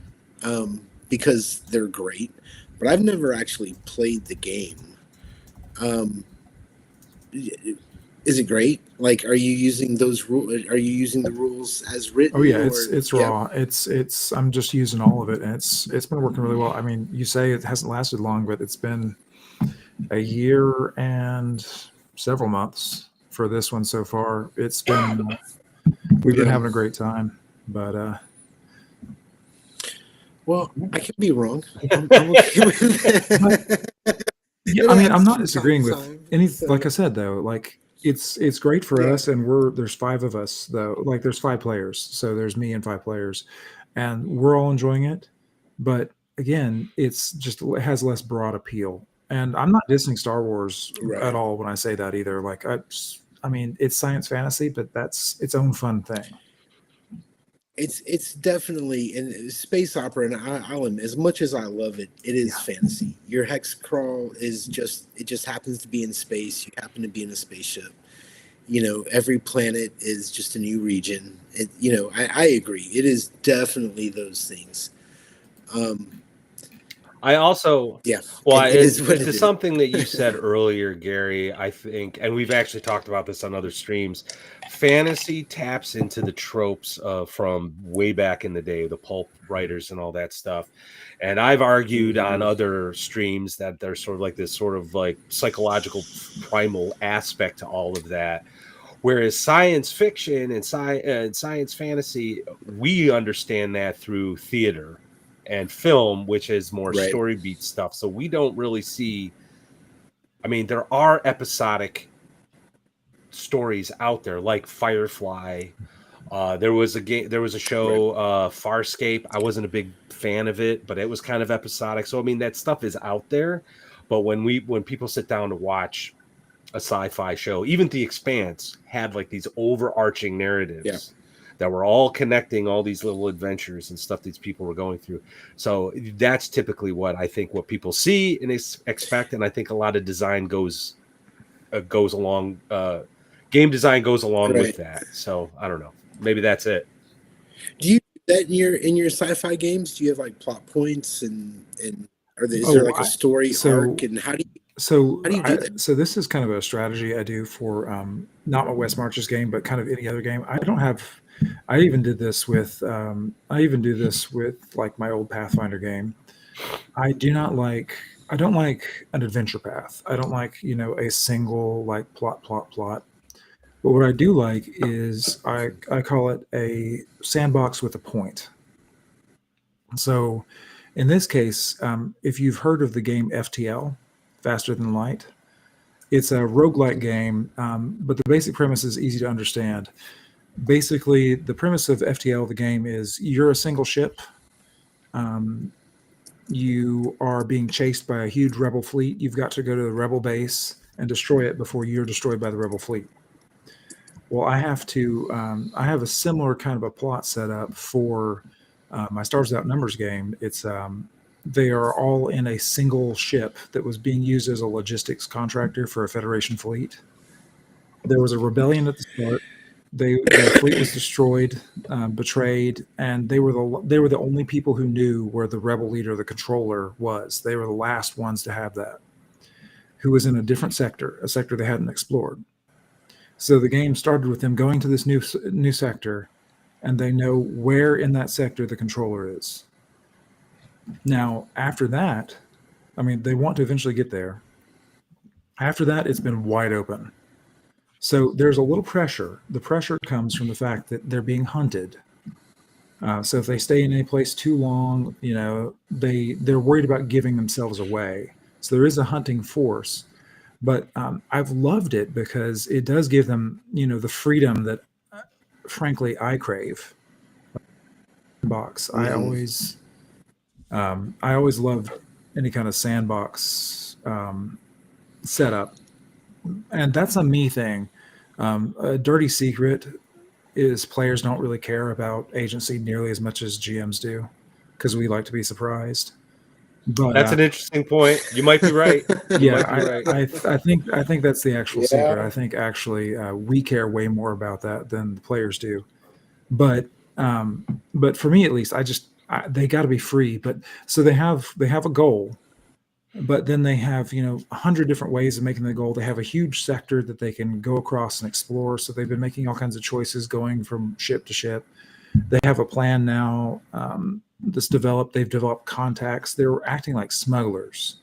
because they're great, but I've never actually played the game. Um, is it great? Like, are you using those rules? Are you using the rules as written? Oh yeah, or, it's yeah? raw. It's I'm just using all of it, and it's been working really well. I mean, you say it hasn't lasted long, but it's been a year and several months for this one so far. We've been having a great time, but Well, I could be wrong. I'm okay with that. yeah, I mean, I'm not disagreeing with any. Like I said, though, like It's great for Yeah. us, and there's 5 of us though. Like there's 5 players, so there's me and 5 players, and we're all enjoying it. But again, it has less broad appeal. And I'm not dissing Star Wars at Right. all when I say that either. Like I mean, it's science fantasy, but that's its own fun thing. It's definitely in space opera, and I'll admit, as much as I love it, it is fantasy. Your hex crawl is just happens to be in space. You happen to be in a spaceship. Every planet is just a new region. I agree. It is definitely those things. I also, Yeah, well, it is what it to is. something that you said earlier, Gary, I think, and we've actually talked about this on other streams. Fantasy taps into the tropes from way back in the day, the pulp writers and all that stuff. And I've argued on other streams that there's sort of like this sort of like psychological primal aspect to all of that. Whereas science fiction and science fantasy, we understand that through theater and film, which is more Right. story beat stuff. So we don't really see. I mean, there are episodic stories out there like Firefly. There was a show, Farscape. I wasn't a big fan of it, but it was kind of episodic. So I mean, that stuff is out there. But when people sit down to watch a sci-fi show, even The Expanse had like these overarching narratives that were all connecting all these little adventures and stuff these people were going through. So that's typically what I think what people see and expect, and I think a lot of design goes along. Game design goes along with that. So I don't know. Maybe that's it. Do you do that in your sci-fi games? Do you have like plot points and is there like a story arc, and how do you So do that? So this is kind of a strategy I do for not my West Marches game, but kind of any other game. I even did this with like my old Pathfinder game. I don't like an adventure path. I don't like, a single like plot. But what I do like is I call it a sandbox with a point. So in this case, if you've heard of the game FTL, Faster Than Light, it's a roguelike game, but the basic premise is easy to understand. Basically, the premise of FTL, the game, is you're a single ship. You are being chased by a huge rebel fleet. You've got to go to the rebel base and destroy it before you're destroyed by the rebel fleet. Well, I have a similar kind of a plot set up for my Stars Without Numbers game. It's they are all in a single ship that was being used as a logistics contractor for a Federation fleet. There was a rebellion at the start. Their fleet was destroyed, betrayed, and they were the only people who knew where the rebel leader, the controller, was. They were the last ones to have that, who was in a different sector, a sector they hadn't explored. So the game started with them going to this new sector, and they know where in that sector the controller is. Now, after that, I mean, they want to eventually get there. After that, it's been wide open. So there's a little pressure. The pressure comes from the fact that they're being hunted. So if they stay in any place too long, they're worried about giving themselves away. So there is a hunting force. But I've loved it because it does give them, the freedom that, frankly, I crave. Box. I always loved any kind of sandbox setup, and that's a me thing. A dirty secret is players don't really care about agency nearly as much as GMs do, because we like to be surprised. But that's an interesting point. You might be right. I think that's the actual secret. I think actually we care way more about that than the players do. But for me at least, they got to be free. But so they have a goal, but then they have 100 different ways of making the goal. They have a huge sector that they can go across and explore. So they've been making all kinds of choices going from ship to ship. They have a plan now. They've developed contacts. They're acting like smugglers,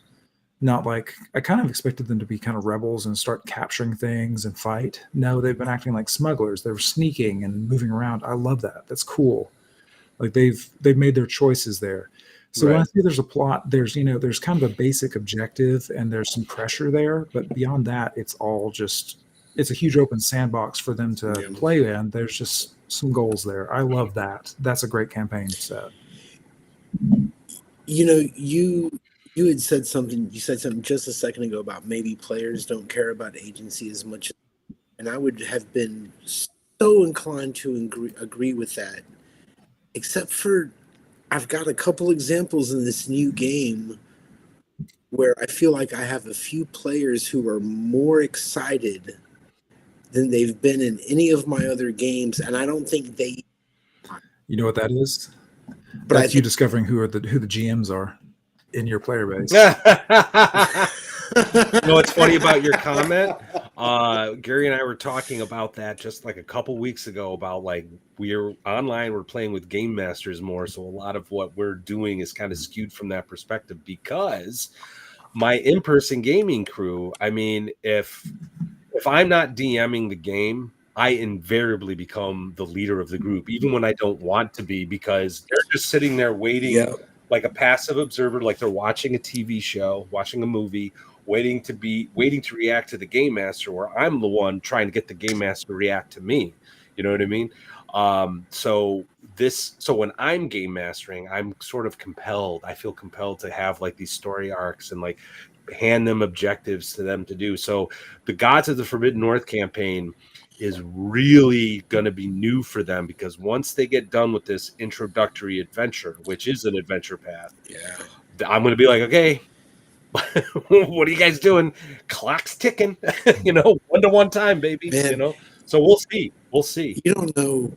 not like, I kind of expected them to be kind of rebels and start capturing things and fight. No, they've been acting like smugglers. They're sneaking and moving around. I love that. That's cool. Like they've made their choices there. So when I say there's a plot, there's kind of a basic objective and there's some pressure there, but beyond that, it's all just it's a huge open sandbox for them to Yeah. play in. There's just some goals there. I love that. That's a great campaign set. You know, you had said something. You said something just a second ago about maybe players don't care about agency as much, and I would have been so inclined to agree with that, except for I've got a couple examples in this new game where I feel like I have a few players who are more excited than they've been in any of my other games, and I don't think they. You know what that is? But I That's you think. discovering who the GMs are in your player base. You know what's funny about your comment? Gary and I were talking about that just like a couple weeks ago about like we're online, we're playing with game masters more. So a lot of what we're doing is kind of skewed from that perspective because my in-person gaming crew, I mean, if I'm not DMing the game, I invariably become the leader of the group, even when I don't want to be, because they're just sitting there waiting Yeah. like a passive observer, like they're watching a TV show, watching a movie, waiting to react to the game master, where I'm the one trying to get the game master to react to me. You know what I mean? So when I'm game mastering, I'm sort of compelled. I feel compelled to have like these story arcs and like hand them objectives to them to do. So the Gods of the Forbidden North campaign is really going to be new for them because once they get done with this introductory adventure, which is an adventure path, Yeah. I'm going to be like, okay, what are you guys doing? Clock's ticking, 1-to-1 time, baby, Man, So we'll see. We'll see. you don't know.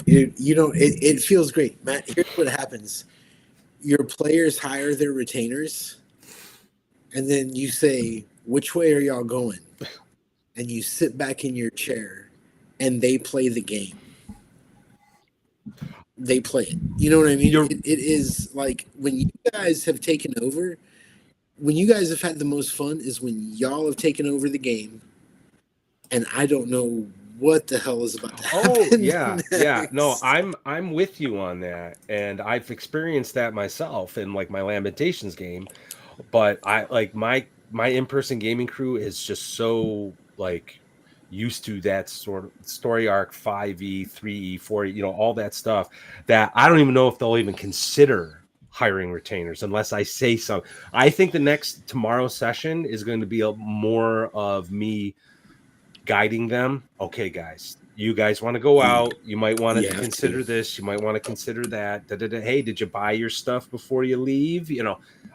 You don't. It feels great, Matt. Here's what happens: your players hire their retainers, and then you say, "Which way are y'all going?" And you sit back in your chair, and they play the game. They play it. You know what I mean? It is like when you guys have taken over. When you guys have had the most fun is when y'all have taken over the game, and I don't know what the hell is about to happen. Oh yeah, yeah. next. No, I'm with you on that, and I've experienced that myself in like my Lamentations game. But I like my in-person gaming crew is just so like used to that sort of story arc 5e, 3e, 4e, all that stuff that I don't even know if they'll even consider hiring retainers unless I say so. I think the next tomorrow session is going to be more of me guiding them. Okay, guys, you guys want to go out. You might want to consider this. You might want to consider that. Hey, did you buy your stuff before you leave?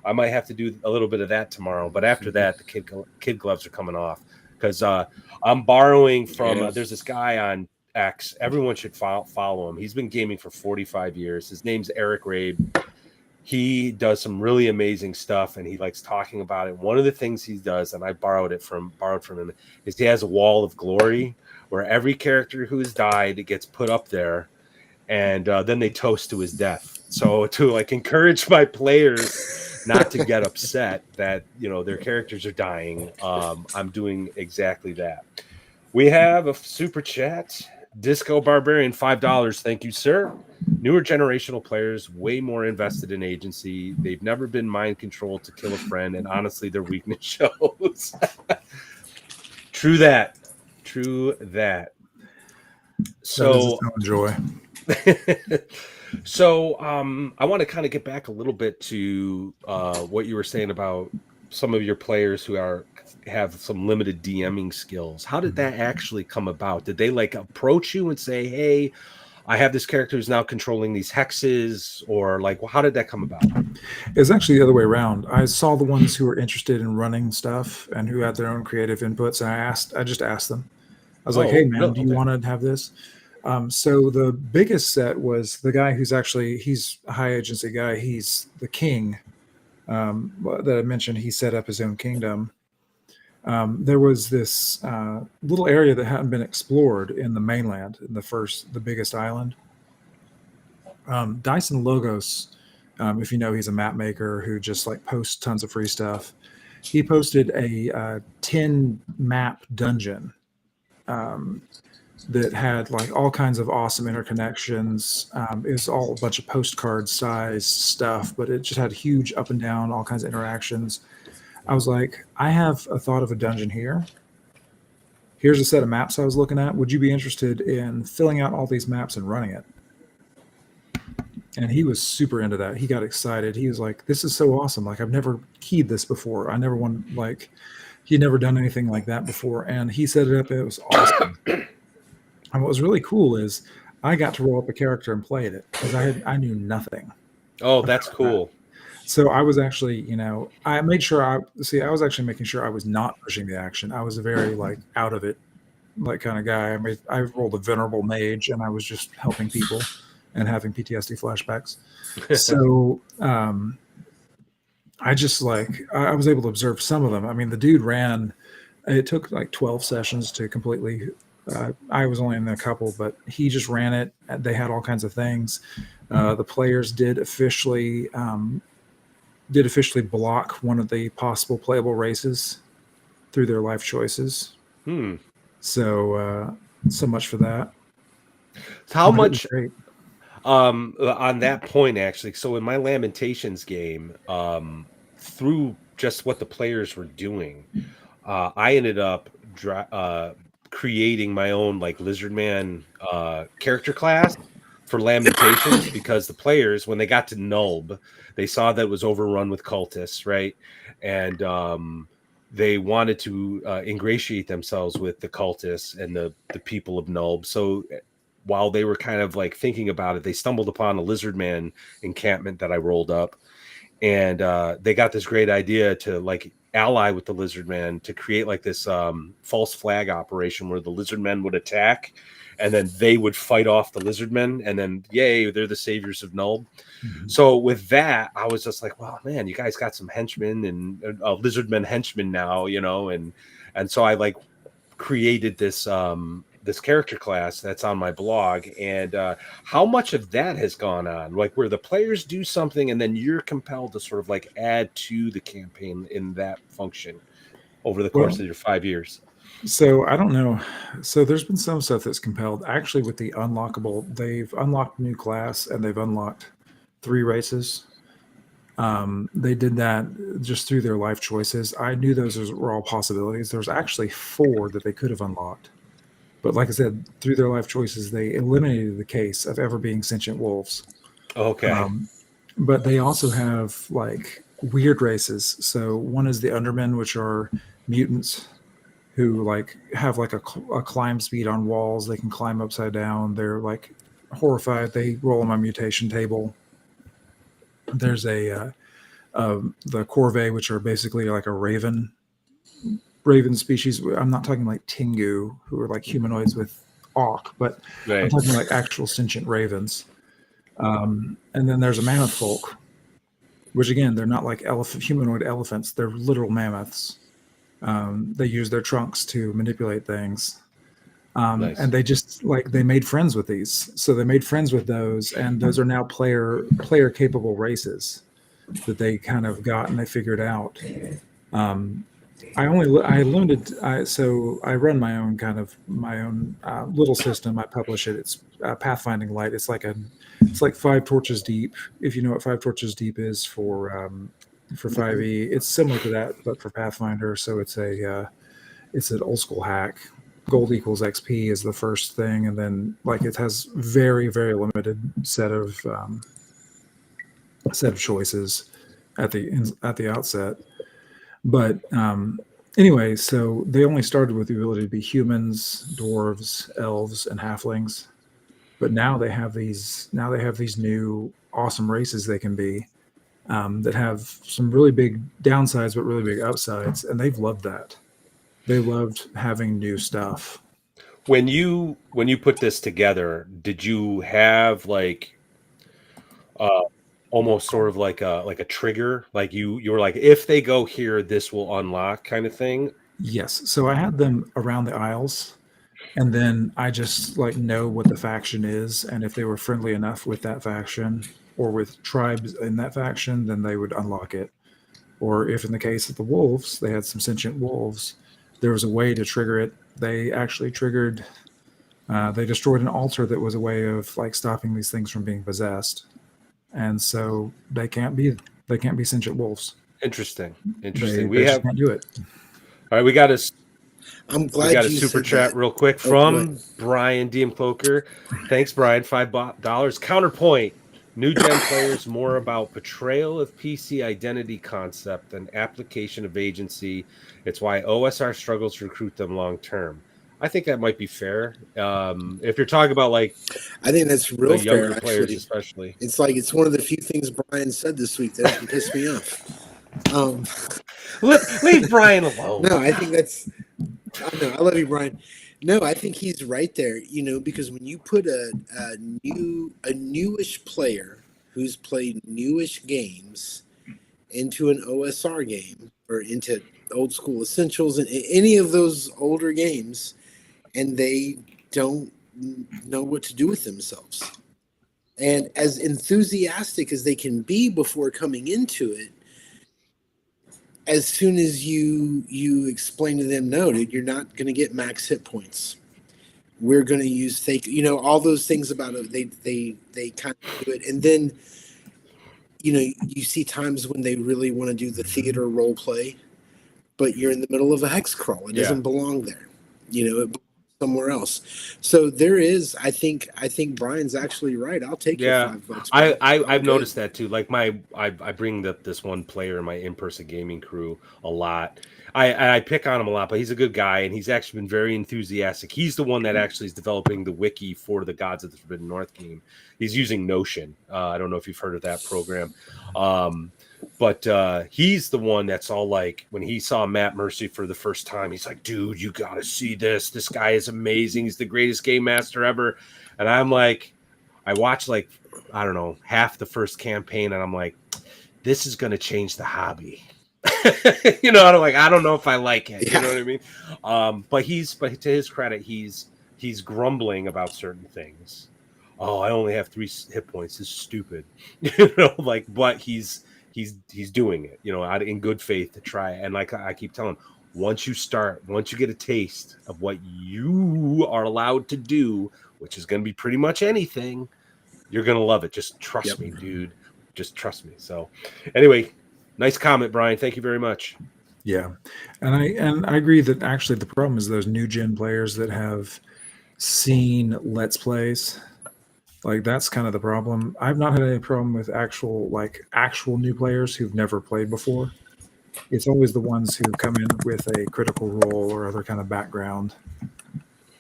I might have to do a little bit of that tomorrow. But after that, the kid gloves are coming off because I'm borrowing from. There's this guy on X. Everyone should follow him. He's been gaming for 45 years. His name's Eric Rabe. He does some really amazing stuff, and he likes talking about it. One of the things he does, and I borrowed from him, is he has a wall of glory where every character who has died gets put up there, and then they toast to his death. So to like encourage my players not to get upset that their characters are dying, I'm doing exactly that. We have a super chat. Disco Barbarian, $5. Thank you, sir. Newer generational players way more invested in agency. They've never been mind controlled to kill a friend, and honestly, their weakness shows. True that. So Joy. So I want to kind of get back a little bit to what you were saying about some of your players who have some limited DMing skills. How did that actually come about? Did they like approach you and say, hey, I have this character who's now controlling these hexes, or like, how did that come about? It's actually the other way around. I saw the ones who were interested in running stuff and who had their own creative inputs, and I just asked them. I was like, hey man, do you want to have this? So the biggest set was the guy he's a high agency guy. He's the king that I mentioned. He set up his own kingdom. There was this little area that hadn't been explored in the mainland, in the biggest island. Dyson Logos, if you know, he's a map maker who just like posts tons of free stuff. He posted a 10 map dungeon that had like all kinds of awesome interconnections. It was all a bunch of postcard size stuff, but it just had huge up and down, all kinds of interactions. I was like, I have a thought of a dungeon here. here's a set of maps I was looking at. Would you be interested in filling out all these maps and running it? And he was super into that. He got excited. He was like, this is so awesome. Like, I've never keyed this before. I never won, like, he'd never done anything like that before. And he set it up. It was awesome. And what was really cool is I got to roll up a character and play it because I knew nothing. Oh, that's cool. So I was actually, I made sure I was actually making sure I was not pushing the action. I was a very like out of it, like kind of guy. I rolled a venerable mage and I was just helping people and having PTSD flashbacks. So I just I was able to observe some of them. I mean, the dude it took like 12 sessions to completely, I was only in a couple, but he just ran it. They had all kinds of things. The players did officially block one of the possible playable races through their life choices. So much for that. How much on that point, actually? So in my Lamentations game, through just what the players were doing, I ended up creating my own like Lizardman character class for Lamentations because the players, when they got to Nulb, they saw that it was overrun with cultists, right? And they wanted to ingratiate themselves with the cultists and the people of Nulb. So while they were kind of like thinking about it, they stumbled upon a Lizardman encampment that I rolled up. And they got this great idea to like ally with the Lizardman to create like this false flag operation where the Lizardmen would attack and then they would fight off the Lizardmen, and then yay, they're the saviors of Nulb. Mm-hmm. So with that, I was just like, well, man, you guys got some henchmen and Lizardmen henchmen now, and so I like created this this character class that's on my blog. And how much of that has gone on, like where the players do something and then you're compelled to sort of like add to the campaign in that function over the course of your 5 years? So I don't know. So there's been some stuff that's compelled. Actually, with the unlockable, they've unlocked a new class and they've unlocked 3 races. They did that just through their life choices. I knew those were all possibilities. There's actually 4 that they could have unlocked. But like I said, through their life choices, they eliminated the case of ever being sentient wolves. Okay. But they also have like weird races. So one is the Undermen, which are mutants who like have like a climb speed on walls. They can climb upside down. They're like horrified. They roll on my mutation table. There's the Corvée, which are basically like a raven species. I'm not talking like Tengu, who are like humanoids with Auk, but right. I'm talking like actual sentient ravens. And then there's a mammoth folk, which again, they're not like humanoid elephants. They're literal mammoths. They use their trunks to manipulate things. Nice. And they just they made friends with these. So they made friends with those, and those are now player capable races that they kind of got and they figured out. I run my own little system. I publish it. It's Pathfinding Light. It's like 5 Torches Deep. If you know what 5 Torches Deep is for 5e, it's similar to that, but for Pathfinder. So it's an old school hack. Gold equals XP is the first thing, and then it has very, very limited set of choices at the outset. But anyway, so they only started with the ability to be humans, dwarves, elves, and halflings. But now they have these new awesome races they can be that have some really big downsides, but really big upsides, and they've loved that. They loved having new stuff. When you put this together, did you have almost sort of like a trigger, like you were like, if they go here, this will unlock kind of thing? Yes. So I had them around the Isles, and then I just know what the faction is, and if they were friendly enough with that faction or with tribes in that faction, then they would unlock it. Or if in the case of the wolves, they had some sentient wolves, there was a way to trigger it. They actually triggered, they destroyed an altar that was a way of stopping these things from being possessed. And so they can't be sentient wolves. Interesting. They can't do it. All right, we got to. I'm We glad got a you super said chat that. real quick Oh, go from ahead. Brian DM Cloaker. Thanks, Brian. $5. Counterpoint. New gen players more about portrayal of PC identity concept than application of agency. It's why OSR struggles to recruit them long term. I think that might be fair. If you're talking about like I think that's the real fair, younger players, actually. especially. It's like it's one of the few things Brian said this week that hasn't pissed me off. Um, Leave Brian alone. no, I think that's. I know. I love you, Brian. No, I think he's right there. Because when you put a newish player who's played newish games into an OSR game or into old school essentials and any of those older games, and they don't know what to do with themselves. And as enthusiastic as they can be before coming into it, as soon as you explain to them, no, dude, you're not going to get max hit points. We're going to use fake, all those things about it. They kind of do it, and then you see times when they really want to do the theater role play, but you're in the middle of a hex crawl. It doesn't belong there. It belongs somewhere else. So there is, I think Brian's actually right. I'll take your $5. I've noticed that too. Like I bring this one player in my in-person gaming crew a lot. I pick on him a lot, but he's a good guy and he's actually been very enthusiastic. He's the one that actually is developing the wiki for the Gods of the Forbidden North game. He's using Notion. I don't know if you've heard of that program. But he's the one that's all like, when he saw Matt Mercy for the first time, he's like, dude, you got to see this. This guy is amazing. He's the greatest game master ever. And I'm like, I watched like, I don't know, half the first campaign, and I'm like, this is going to change the hobby. I'm like, I don't know if I like it. Yeah. You know what I mean? But to his credit, he's grumbling about certain things. Oh, I only have 3 hit points. This is stupid. But he's doing it, out in good faith to try. And like I keep telling him, once you get a taste of what you are allowed to do, which is going to be pretty much anything, you're going to love it. Just trust me, dude. Just trust me. So anyway, nice comment, Brian. Thank you very much. Yeah. And I agree that actually the problem is those new gen players that have seen Let's Plays. Like that's kind of the problem. I've not had any problem with actual new players who've never played before. It's always the ones who come in with a critical role or other kind of background.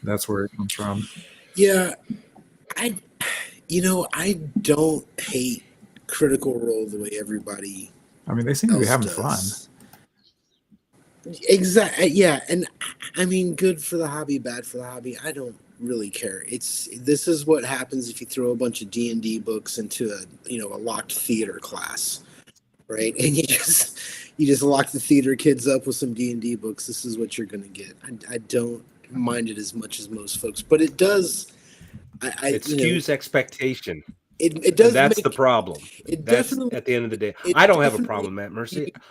That's where it comes from. Yeah. I don't hate Critical Role the way everybody. I mean, they seem to be having fun. Exactly. Yeah, and I mean, good for the hobby, bad for the hobby. I don't really care. This is what happens if you throw a bunch of D&D books into a locked theater class, right? And you just lock the theater kids up with some D&D books. This is what you're going to get. I don't mind it as much as most folks, but it does. It skews expectation. It does. That's the problem. That's Definitely, at the end of the day. I don't have a problem with Matt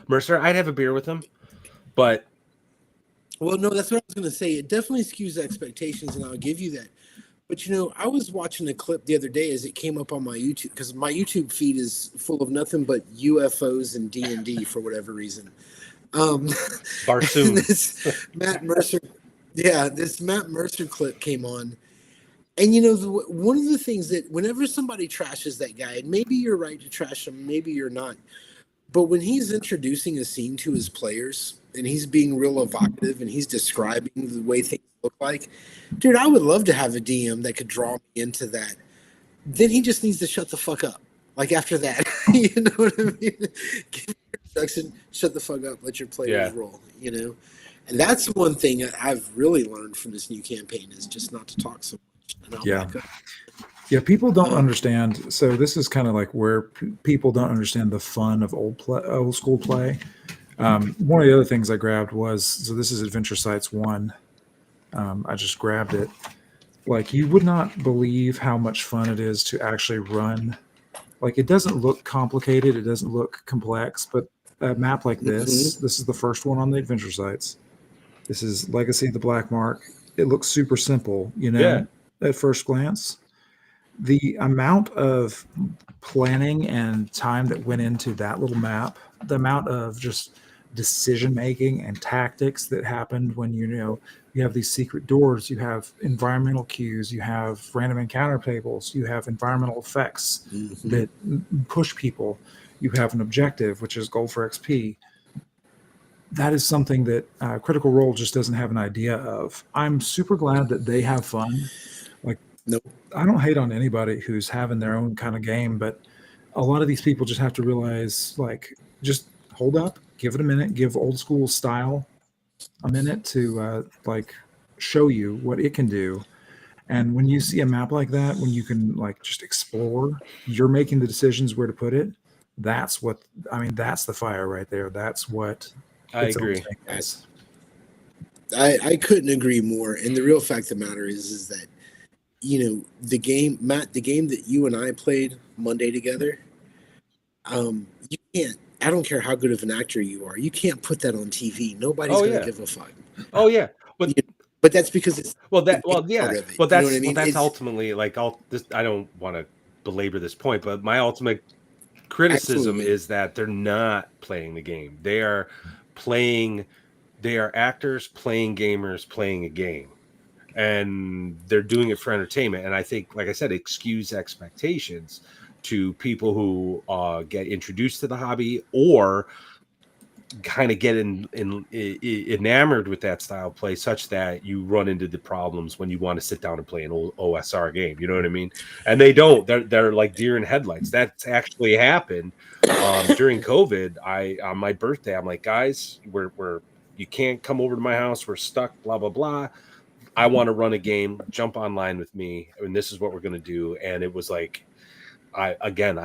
Mercer. I'd have a beer with him, but well, no, that's what I was going to say. It definitely skews expectations, and I'll give you that. But I was watching a clip the other day as it came up on my YouTube, because my YouTube feed is full of nothing but UFOs and D&D for whatever reason. Barsoom. This Matt Mercer clip came on. And one of the things that whenever somebody trashes that guy, and maybe you're right to trash him, maybe you're not, but when he's introducing a scene to his players and he's being real evocative and he's describing the way things look like, dude, I would love to have a DM that could draw me into that. Then he just needs to shut the fuck up. Like after that, you know what I mean? Give your introduction, shut the fuck up, let your players roll, And that's one thing I've really learned from this new campaign is just not to talk so much. Yeah, people don't understand. So this is kind of like where people don't understand the fun of old school play. One of the other things I grabbed so this is Adventure Sites 1. I just grabbed it. Like, you would not believe how much fun it is to actually run. Like, it doesn't look complicated. It doesn't look complex. But a map like this, this is the first one on the Adventure Sites. This is Legacy of the Black Mark. It looks super simple, at first glance. The amount of planning and time that went into that little map, the amount of just decision making and tactics that happened when you have these secret doors, you have environmental cues, you have random encounter tables, you have environmental effects that push people, you have an objective, which is gold for XP. That is something that Critical Role just doesn't have an idea of. I'm super glad that they have fun. Like, Nope. I don't hate on anybody who's having their own kind of game, but a lot of these people just have to realize, like, just hold up, give it a minute, give old school style a minute to like show you what it can do. And when you see a map like that, when you can like just explore, you're making the decisions where to put it. That's the fire right there. That's what I agree. I couldn't agree more. And the real fact of the matter is that, the game, Matt, the game that you and I played Monday together, you can't, I don't care how good of an actor you are, you can't put that on TV. Nobody's going to give a fuck. Oh yeah. But that's because it's that's It's ultimately like I don't want to belabor this point, but my ultimate criticism is that they're not playing the game. They are actors playing gamers playing a game, and they're doing it for entertainment. And I think, like I said, excuse expectations to people who get introduced to the hobby or kind of get enamored with that style of play, such that you run into the problems when you want to sit down and play an old OSR game. You know what I mean? And they don't. They're like deer in headlights. That's actually happened during COVID. On my birthday, I'm like, guys, we're you can't come over to my house. We're stuck. Blah blah blah. I want to run a game. Jump online with me, and this is what we're going to do. And it was like, I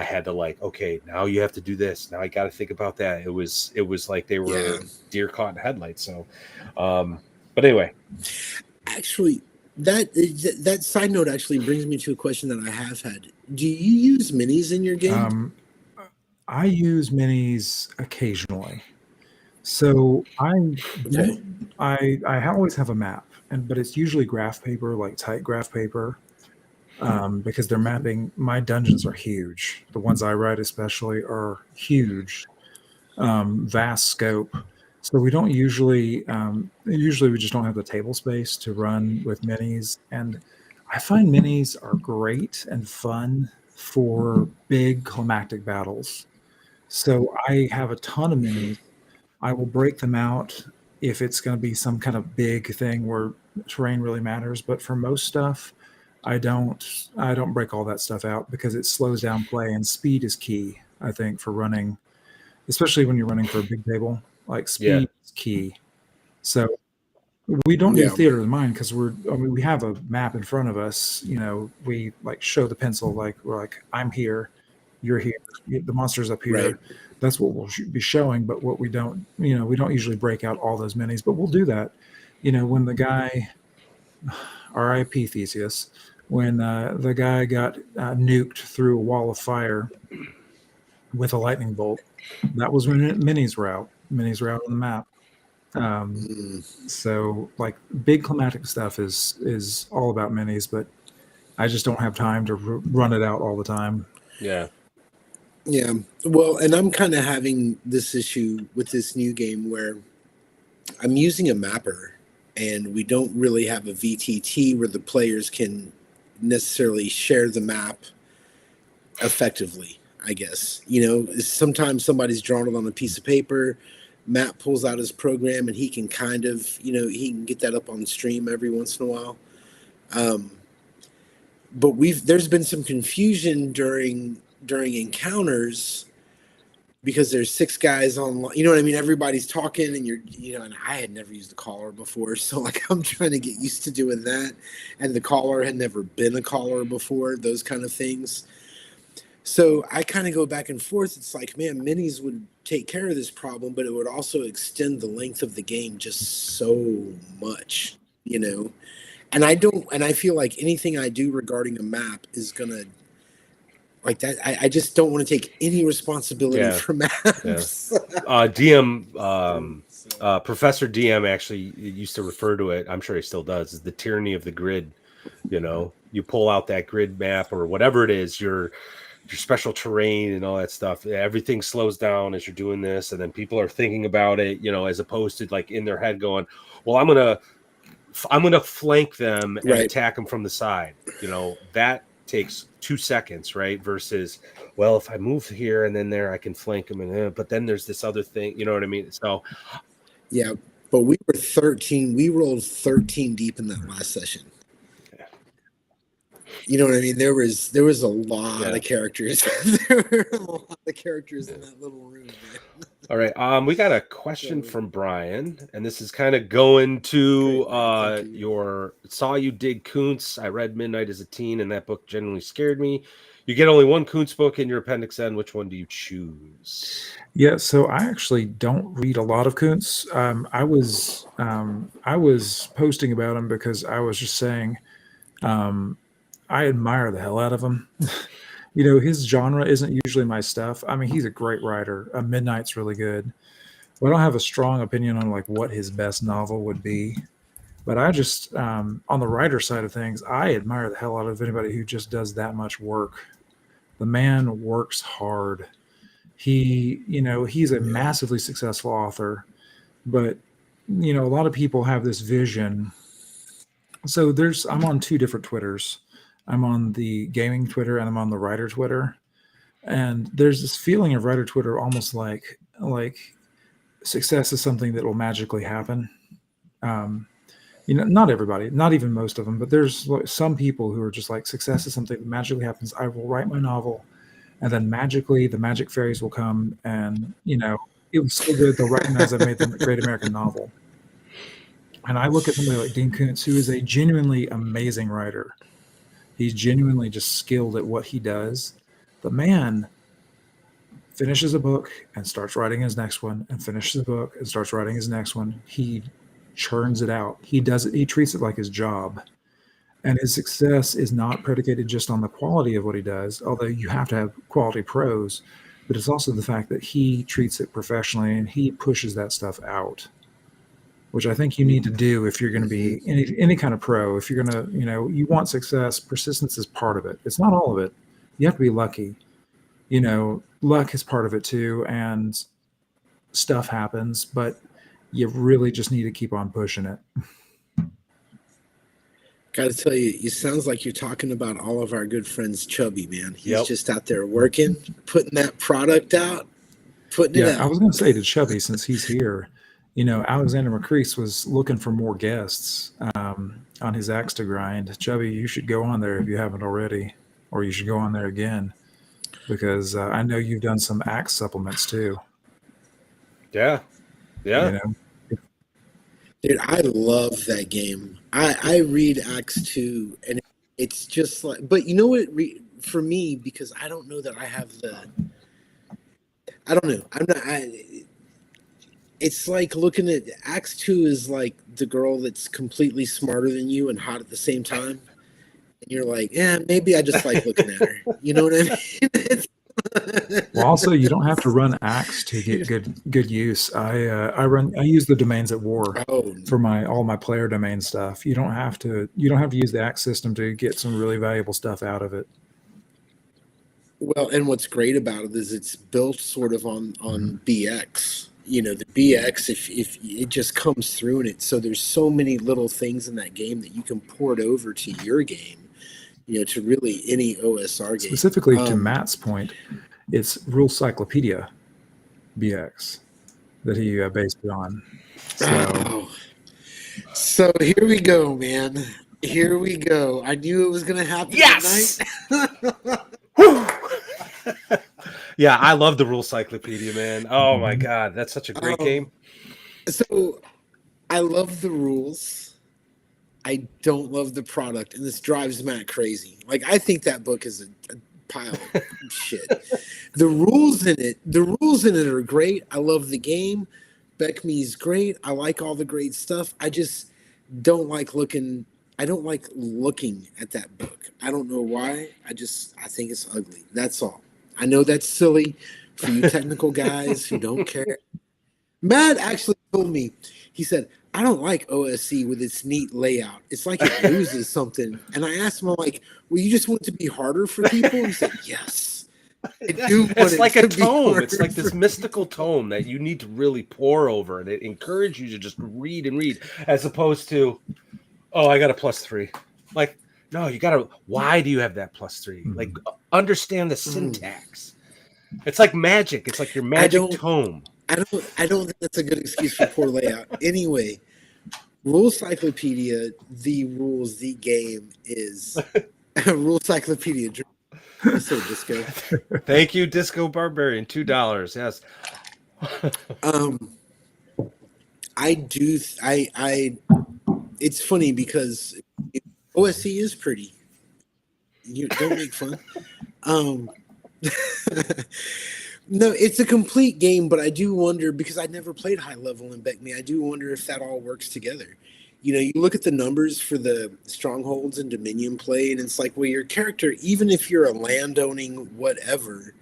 had to like, okay, now you have to do this. Now I got to think about that. It was like they were deer caught in headlights. So, but anyway, actually, that side note actually brings me to a question that I have had. Do you use minis in your game? I use minis occasionally. So I always have a map, but it's usually graph paper, like tight graph paper. Because they're mapping. My dungeons are huge. The ones I write especially are huge, vast scope. So we don't usually we just don't have the table space to run with minis. And I find minis are great and fun for big climactic battles. So I have a ton of minis. I will break them out if it's going to be some kind of big thing where terrain really matters. But for most stuff, I don't break all that stuff out because it slows down play, and speed is key, I think, for running, especially when you're running for a big table. Like, speed is key. So we don't need theater of the mind because we have a map in front of us. We like show the pencil, like we're like, I'm here, you're here, the monster's up here. Right. That's what we'll be showing. But what we don't, we don't usually break out all those minis, but we'll do that. When the guy, R.I.P. Theseus, when the guy got nuked through a wall of fire with a lightning bolt, that was when minis were out. Minis were out on the map. So like big climatic stuff is all about minis, but I just don't have time to run it out all the time. Yeah. Yeah. Well, and I'm kind of having this issue with this new game where I'm using a mapper and we don't really have a VTT where the players can necessarily share the map effectively, I guess. Sometimes somebody's drawn it on a piece of paper. Matt pulls out his program and he can kind of, he can get that up on stream every once in a while. But there's been some confusion during encounters because there's 6 guys online. You know what I mean? Everybody's talking and and I had never used a caller before. So like I'm trying to get used to doing that. And the caller had never been a caller before, those kind of things. So I kind of go back and forth. It's like, man, minis would take care of this problem, but it would also extend the length of the game just so much, And I feel like anything I do regarding a map is gonna like that. I just don't want to take any responsibility for maps. DM, Professor DM actually used to refer to it. I'm sure he still does. Is the tyranny of the grid. You pull out that grid map or whatever it is. your special terrain and all that stuff. Everything slows down as you're doing this, and then people are thinking about it, as opposed to like in their head going, well, I'm gonna flank them and Right. attack them from the side. That takes 2 seconds, right? Versus, well, if I move here and then there, I can flank them, but then there's this other thing. You know what I mean? So, yeah. But we were 13. We rolled 13 deep in that last session. You know what I mean? There was a lot of characters. There were a lot of characters in that little room, man. All right. We got a question from Brian, and this is kind of going to your Saw You Dig Kuntz. I read Midnight as a teen, and that book genuinely scared me. You get only one Kuntz book in your Appendix N. Which one do you choose? Yeah, so I actually don't read a lot of Kuntz. I was posting about him because I was just saying I admire the hell out of him. His genre isn't usually my stuff. I mean, he's a great writer. Midnight's really good. But I don't have a strong opinion on like what his best novel would be. But I just, on the writer side of things, I admire the hell out of anybody who just does that much work. The man works hard. He's a massively successful author, but a lot of people have this vision. So I'm on 2 different Twitters. I'm on the gaming Twitter and I'm on the writer Twitter. And there's this feeling of writer Twitter almost like success is something that will magically happen. Not everybody, not even most of them, but there's some people who are just like, success is something that magically happens. I will write my novel and then magically the magic fairies will come and, it was so good they'll recognize I made the great American novel. And I look at somebody like Dean Koontz, who is a genuinely amazing writer. He's genuinely just skilled at what he does. The man finishes a book and starts writing his next one, and finishes a book and starts writing his next one. He churns it out. He does it. He treats it like his job. And his success is not predicated just on the quality of what he does, although you have to have quality prose, but it's also the fact that he treats it professionally and he pushes that stuff out, which I think you need to do if you're going to be any kind of pro. If you're going to, you want success, persistence is part of it. It's not all of it. You have to be lucky. Luck is part of it too, and stuff happens, but you really just need to keep on pushing it. Got to tell you, it sounds like you're talking about all of our good friends Chubby, man. He's just out there working, putting that product out, putting it out. I was going to say to Chubby, since he's here, Alexander McCrease was looking for more guests on his Axe to Grind. Chubby, you should go on there if you haven't already, or you should go on there again, because I know you've done some Axe supplements too. Yeah. Dude, I love that game. I read Axe 2, and it's just like, but you know what? For me, because I don't know that I have I don't know. It's like looking at Axe 2 is like the girl that's completely smarter than you and hot at the same time. And you're like, yeah, maybe I just like looking at her. You know what I mean? Well, also, you don't have to run Axe to get good use. I use the domains at War for all my player domain stuff. You don't have to use the Axe system to get some really valuable stuff out of it. Well, and what's great about it is it's built sort of on BX. The BX, if it just comes through in it. So there's so many little things in that game that you can port over to your game. To really any OSR game. Specifically to Matt's point, it's Rule Cyclopedia BX that he based it on. So here we go, man. Here we go. I knew it was going to happen tonight. Yeah, I love the Rule Cyclopedia, man. Oh my God, that's such a great game. So I love the rules. I don't love the product, and this drives Matt crazy. Like, I think that book is a pile of shit. The rules in it are great. I love the game. Beckme's great. I like all the great stuff. I just don't like looking. I don't like looking at that book. I don't know why. I think it's ugly. That's all. I know that's silly for you technical guys who don't care. Matt actually told me, he said, I don't like OSC with its neat layout. It's like it loses something. And I asked him, I'm like, well, you just want it to be harder for people? He said, yes. It's like a tome. It's like this mystical tome that you need to really pour over, and it encourages you to just read and read, as opposed to, oh, I got a +3. Like, no, you gotta. Why do you have that +3? Like, understand the syntax. It's like magic. It's like your magic tome. I don't think that's a good excuse for poor layout. Anyway, Rule Cyclopedia, the rules, the game is Rule Cyclopedia. So Disco. Thank you, Disco Barbarian. $2. Yes. I do. I. It's funny because OSC is pretty. You don't make fun. No, it's a complete game, but I do wonder, because I never played high level in Beckme, I do wonder if that all works together. You know, you look at the numbers for the strongholds and Dominion play, and it's like, well, your character, even if you're a landowning whatever,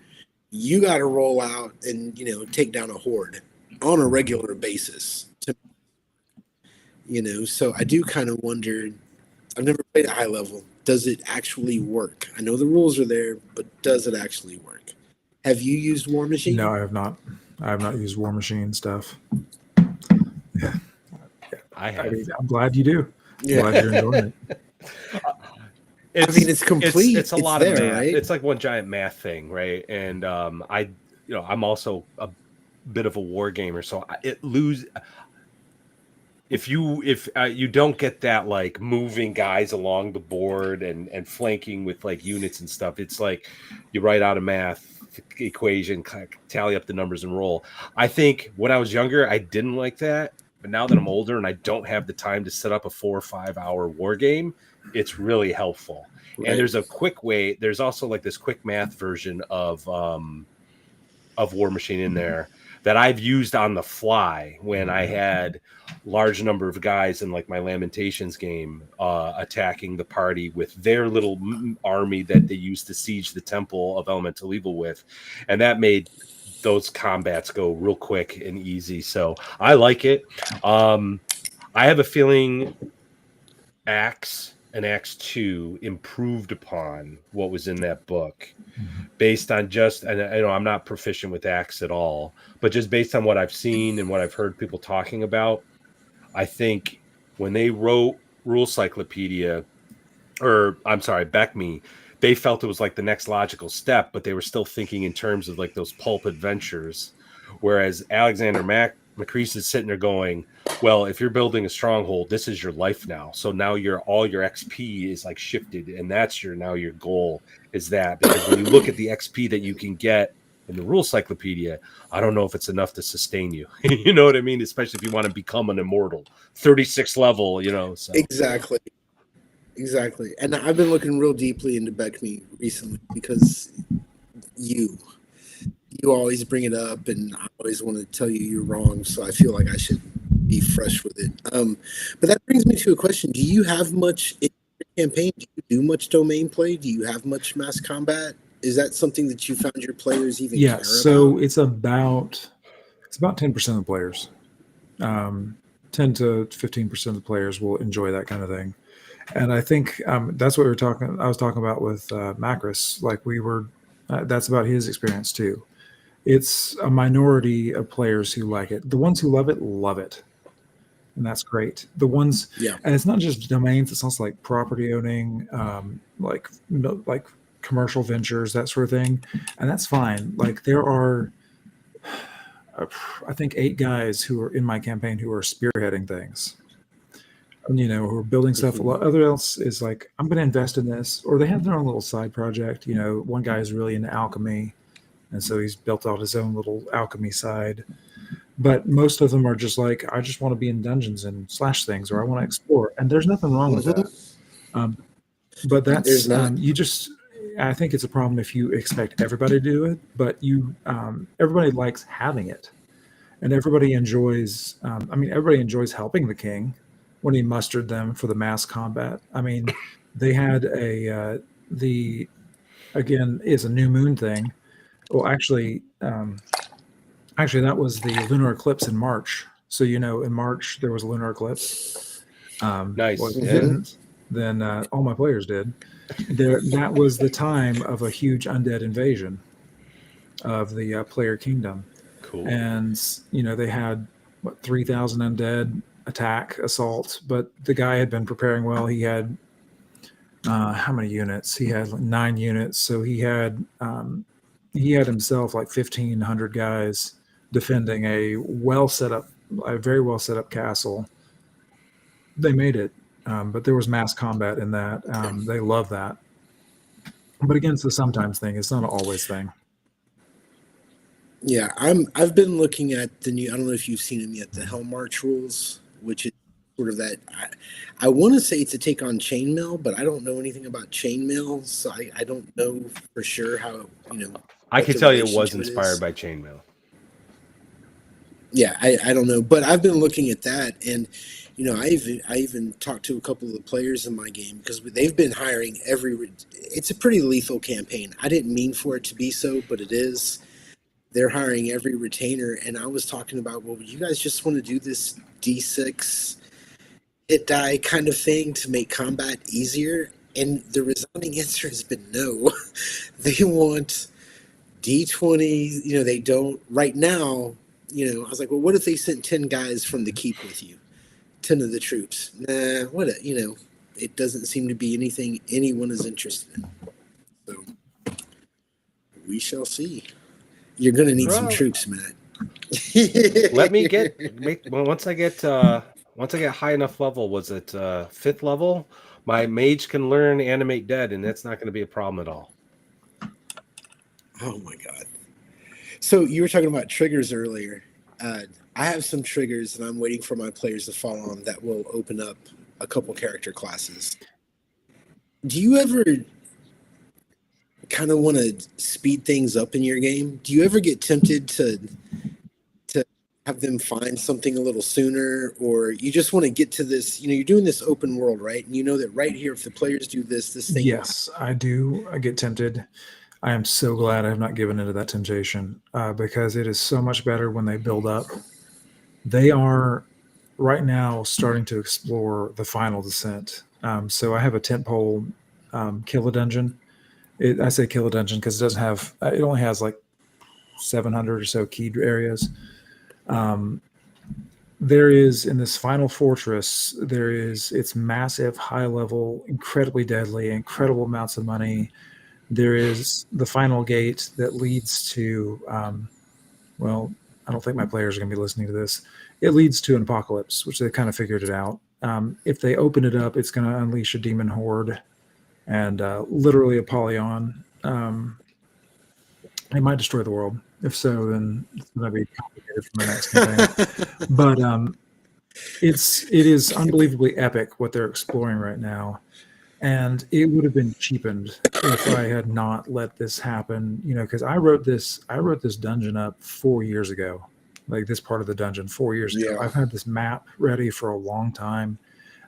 you got to roll out and, you know, take down a horde on a regular basis. You know, so I do kind of wonder, I've never played at high level. Does it actually work? I know the rules are there, but does it actually work? Have you used War Machine? No, I have not. I have not used War Machine stuff. Yeah. I have. I'm glad you do. Yeah. Glad you're enjoying it. It's complete. It's a lot of math. Right? It's like one giant math thing, right? And I'm also a bit of a war gamer, so if you don't get that like moving guys along the board and flanking with like units and stuff, it's like you write out a math equation, tally up the numbers and roll. I think when I was younger, I didn't like that, but now that I'm older and I don't have the time to set up a 4 or 5 hour war game, it's really helpful. Right. And there's a quick way. There's also like this quick math version of War Machine in there that I've used on the fly when I had large number of guys in like my Lamentations game attacking the party with their little army that they used to siege the Temple of Elemental Evil with. And that made those combats go real quick and easy. So I like it. I have a feeling Axe and Axe 2 improved upon what was in that book based on just, and I know I'm not proficient with Axe at all, but just based on what I've seen and what I've heard people talking about, I think when they wrote Rule Cyclopedia, or I'm sorry, Beckme, they felt it was like the next logical step, but they were still thinking in terms of like those pulp adventures. Whereas Alexander McCrease is sitting there going, well, if you're building a stronghold, this is your life now. So now all your XP is like shifted, and that's your goal is that. Because when you look at the XP that you can get in the Rule Cyclopedia, I don't know if it's enough to sustain you. You know what I mean? Especially if you want to become an immortal, 36 level, you know. So. Exactly. And I've been looking real deeply into Beckme recently because you always bring it up, and I always want to tell you you're wrong, so I feel like I should be fresh with it. But that brings me to a question. Do you have much in your campaign? Do you do much domain play? Do you have much mass combat? Is that something that you found your players even care about? So it's about 10% of the players. 10 to 15% of the players will enjoy that kind of thing. And I think that's what I was talking about with Macris. Like that's about his experience too. It's a minority of players who like it. The ones who love it. And that's great. The ones, and it's not just domains, it's also like property owning, like commercial ventures, that sort of thing. And that's fine. Like there are, I think 8 guys who are in my campaign who are spearheading things, you know, who are building stuff. A lot other else is like, I'm going to invest in this, or they have their own little side project. You know, one guy is really into alchemy, and so he's built out his own little alchemy side. But most of them are just like, I just want to be in dungeons and slash things, or I want to explore. And there's nothing wrong with that. But that's, I think it's a problem if you expect everybody to do it, but everybody likes having it. And everybody enjoys, everybody enjoys helping the king when he mustered them for the mass combat. I mean, they had again, is a new moon thing. Well, actually, that was the lunar eclipse in March. So, you know, in March, there was a lunar eclipse. Nice. Didn't, then all my players did. That was the time of a huge undead invasion. of the player kingdom. Cool. And they had 3,000 undead attack assault, but the guy had been preparing well. He had how many units? He had like 9 units, so he had himself like 1,500 guys defending a very well set up castle. They made it, but there was mass combat in that. They love that, but again, it's the sometimes thing. It's not an always thing. Yeah, I've been looking at the new. I don't know if you've seen them yet. The Helm March rules, which is sort of that. I want to say it's a take on chainmail, but I don't know anything about chainmail, so I don't know for sure how I what can the tell you it relation was to it inspired is. by chainmail. Yeah, I don't know, but I've been looking at that, and I even talked to a couple of the players in my game because they've been hiring It's a pretty lethal campaign. I didn't mean for it to be so, but it is. They're hiring every retainer, and I was talking about, well, you guys just want to do this D6 hit die kind of thing to make combat easier, and the resounding answer has been no. They want D20. They don't right now. I was like, well, what if they sent 10 guys from the keep with you? 10 of the troops. Nah, it doesn't seem to be anything anyone is interested in. So we shall see. You're going to need some troops, Matt. Let me once I get high enough level, was it 5th level? My mage can learn animate dead, and that's not going to be a problem at all. Oh my god. So you were talking about triggers earlier. I have some triggers, and I'm waiting for my players to follow on that will open up a couple character classes. Do you ever kind of want to speed things up in your game? Do you ever get tempted to have them find something a little sooner, or you just want to get to this? You're doing this open world, right? And you know that right here, if the players do this thing. Yes, I do. I get tempted. I am so glad I have not given into that temptation because it is so much better when they build up. They are right now starting to explore the final descent. So I have a tentpole kill a dungeon. I say kill a dungeon because it only has like 700 or so keyed areas. There is in this final fortress, it's massive, high level, incredibly deadly, incredible amounts of money. There is the final gate that leads to, well, I don't think my players are going to be listening to this. It leads to an apocalypse, which they kind of figured it out. If they open it up, it's going to unleash a demon horde and literally Apollyon. It might destroy the world. If so, then it's going to be complicated for my next campaign. But it is unbelievably epic what they're exploring right now. And it would have been cheapened if I had not let this happen, because I wrote this dungeon up 4 years ago, like this part of the dungeon 4 years ago. I've had this map ready for a long time.